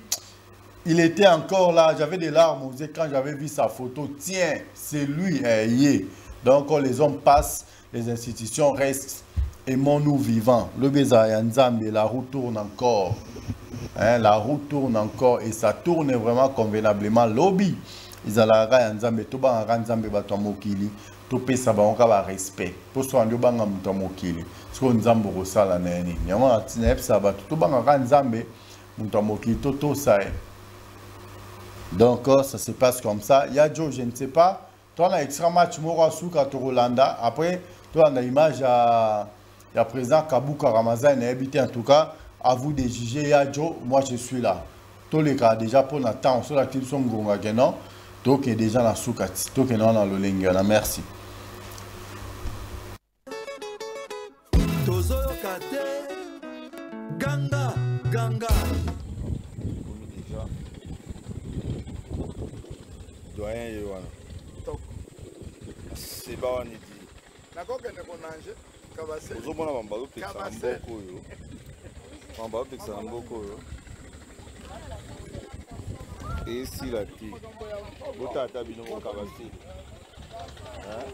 il était encore là. J'avais des larmes aux yeux quand j'avais vu sa photo. Tiens, c'est lui. Donc, quand les hommes passent, les institutions restent. Aimons-nous vivants. Le Bézaya Nzambe, la roue tourne encore. La roue tourne encore et ça tourne vraiment convenablement. Lobby. Ils ont la Nzambe, tout le monde Nzambe Batomokili. Tout le monde a respect. Pour ce qui est de Mokili. Ce qu'on Nzambe Rosala Neni. Il y a un petit sabat. Tout le monde a Nzambe Mokili. Tout ça. Donc, ça se passe comme ça. Il y a Joe, je ne sais pas. Toi, on a extra match Morasou à Torolanda. Après, toi, on a l'image à président Kabuka Ramazan. Habité en tout cas. À vous de juger. Il y a Joe, moi je suis là. Tous les cas, déjà pour l'instant, sur la clip, sont non. Donc, il y a déjà la soukati. Donc, il y a dans le lingana. Merci. Ganga, Ganga. Doyen Yowana. C'est pas on dit. D'accord que nous manger. Kabase. Vous avez un bambou qui s'en beaucoup yo. Un bambou qui s'en beaucoup yo. Et si la ti. Vous t'as bino mon kabase. Hein?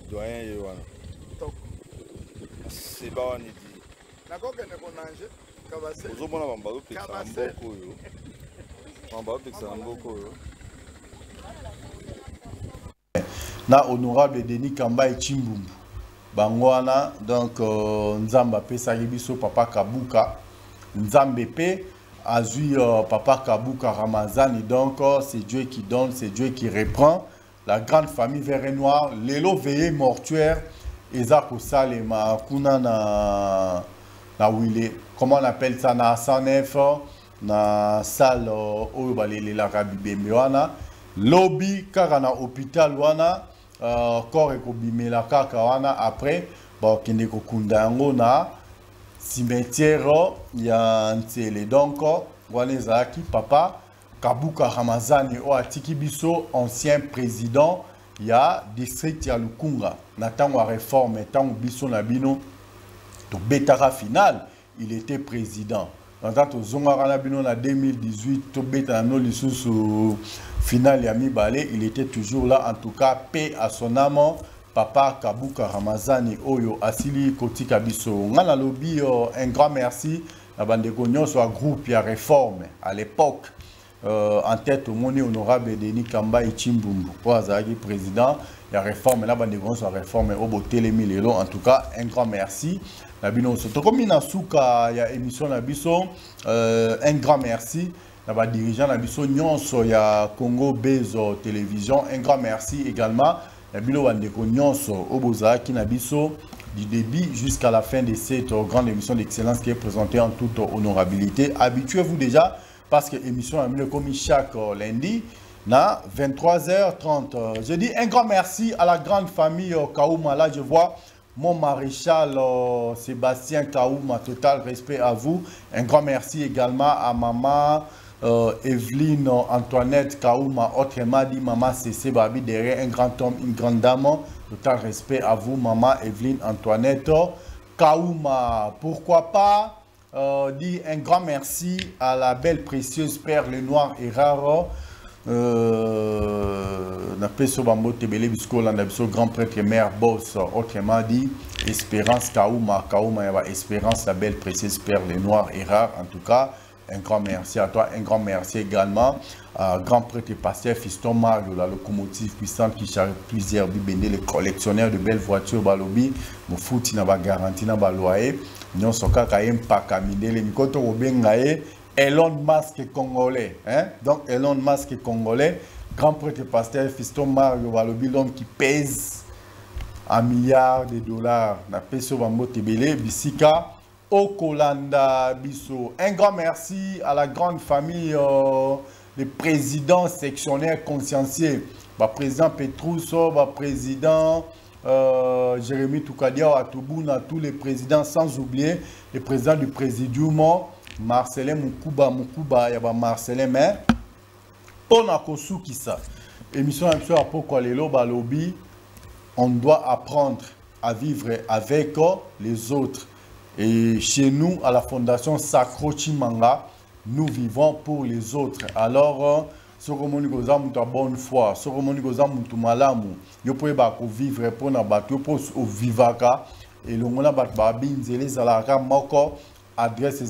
Doyen Yowana. débat wana edi nakokende konange kabase ozomona bamba bazotekisa na mboka oyo bamba bazotekisa na mboka oyo na honorable Denis Kamba Chimbumbu bango wana donc nzambe apesaki biso papa Kabuka nzambe pe azui papa Kabuka Ramazani donc c'est Dieu qui donne, c'est Dieu qui reprend la grande famille Verre Noir lelo veillée mortuaire eza kosalema kuna na wile comment on appelle ça na 109 na salle oyo balelelaka bibembe wana lobby kaka na hôpital wana corps ekobimela kaka wana après bakende kokunda yango na cimetière ya Ntsele donc wana ezalaki papa Kabuka Ramazani o atiki biso ancien président ya district ya Lukunga na tango ya réforme tango biso na bino to betara final il était président dans tant zongara na bino na 2018 to beta no lisusu final ya mibale il était toujours là en tout cas paix à son âme papa Kabuka Ramazani oyo asili kotika biso ngana lobby un grand merci na bandeko nyonso groupe ya réforme à l'époque en tête au monde honorable Denis Kamba Chimbumbu pour azaki président la réforme là bandeko nyonso réforme au botelemi lelo en tout cas un grand merci na bino soto comme na suka ya émission na biso un grand merci na dirigeant na biso nyonso ya Congo Bezo télévision un grand merci également na bino bandeko nyonso obozaki na biso du début jusqu'à la fin de cette grande émission d'excellence qui est présentée en toute honorabilité. Habituez-vous déjà parce que l'émission est comme chaque lundi na 23h30. Je dis un grand merci à la grande famille Kaouma. Là, je vois mon maréchal Sébastien Kaouma. Total respect à vous. Un grand merci également à maman Evelyne Antoinette Kaouma. Autrement dit, maman Cécé Babi derrière un grand homme, une grande dame. Total respect à vous, maman Evelyne Antoinette Kaouma. Pourquoi pas dire un grand merci à la belle précieuse perle noire et rare. Grand prêtre mère boss. Autrement dit, Espérance Kaouma. Kaouma, Espérance, la belle précieuse perle noire et rare. En tout cas, un grand merci à toi. Un grand merci également à grand prêtre et pasteur Fiston Mario, la locomotive puissante qui charge plusieurs bibendés, les collectionneurs de belles voitures, balobi, mon foot, n'a pas garanti, n'a pas loyer. Nous sommes quand même pas camidé, les mikoto au bengaye, Elon Musk congolais. Hein? Donc, Elon Musk congolais, grand prêtre et pasteur Fiston Mario, balobi, l'homme qui pèse $1 milliard. Na peso bambo tebele, bisika. Okolanda Bisso. Un grand merci à la grande famille des présidents sectionnaires consciencieux. Président Petrousso, président Jérémy Toukadia Atoubuna, tous les présidents, sans oublier le président du présidium, Marcelin Moukuba, il y a Marcelin, mais on a conçu qui ça. Émission à pourquoi les lobby, on doit apprendre à vivre avec les autres. Et chez nous, à la Fondation Sacro Chimanga, nous vivons pour les autres. Alors, ce que nous avons de bonne foi, ce que nous avons de malamu, nous pouvons vivre pour nous battre, nous pouvons vivre. Et nous avons adresse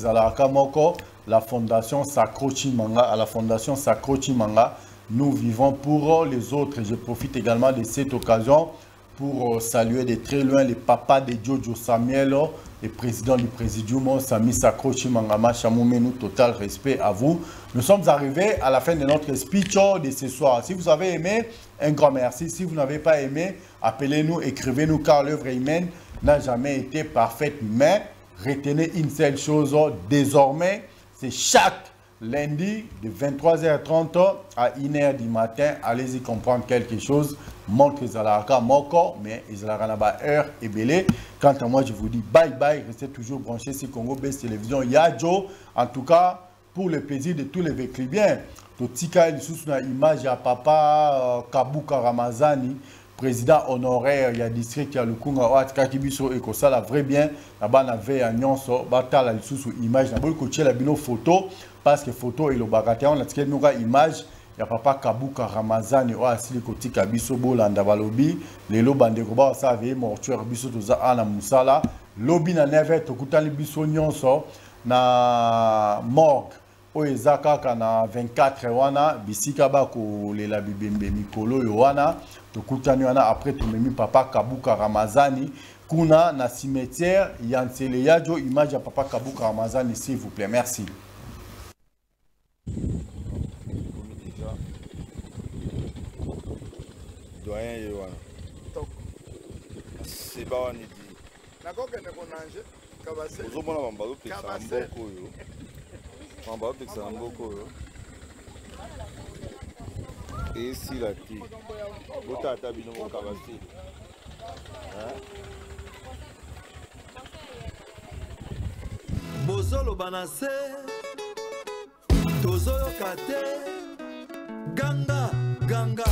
la Fondation Sacro Chimanga, à la Fondation Sacro Chimanga, nous vivons pour les autres. Je profite également de cette occasion pour saluer de très loin les papas de Jojo Samuel, le président du présidium, Sami Sacro Chimangama Chamoumenu, total respect à vous. Nous sommes arrivés à la fin de notre speech de ce soir. Si vous avez aimé, un grand merci. Si vous n'avez pas aimé, appelez-nous, écrivez-nous, car l'œuvre humaine n'a jamais été parfaite. Mais retenez une seule chose, désormais, c'est chaque lundi de 23h30 à 1h du matin. Allez-y comprendre quelque chose. Montre Zalaka Moko, mais Zalaka heure et belé. Quant à moi, je vous dis bye bye. Restez toujours branchés sur Congo Best Télévision. Yadjo, en tout cas, pour le plaisir de tous les véclibiens. Totika, il sous une image à papa Kabuka Ramazani, président honoraire, il y a district, il y a le Kunga, Kakibiso et ça la vrai bien. Là-bas, on avait un nyonso, batala, il sous une image. On a coaché la bino photo, parce que photo et le bagaté, on a tiré une image. Il y a papa Kabuka Ramazani ou asili kotika biso bolanda balobi lelo bande ko ba sa vie mortuaire biso toza ana musala lobi na 9h tokutani biso nyonso na morgue oyo eza kaka na 24 wana bisika bakolela bibembe mikolo oyo wana tokutani wana après tomemi papa Kabuka Ramazani kuna na cimetière ya Ntsele Yajo image ya papa Kabuka Ramazani s'il vous plaît merci. Doyen Yewana. C'est pas un idi. nakokende konanje kabase Ozomona bambalo pesa mboko oyo. Bambalo pesa mboko oyo. Et si la ti. Botata bino mo kabase. Bozolo banase tozoyoka te ganga ganga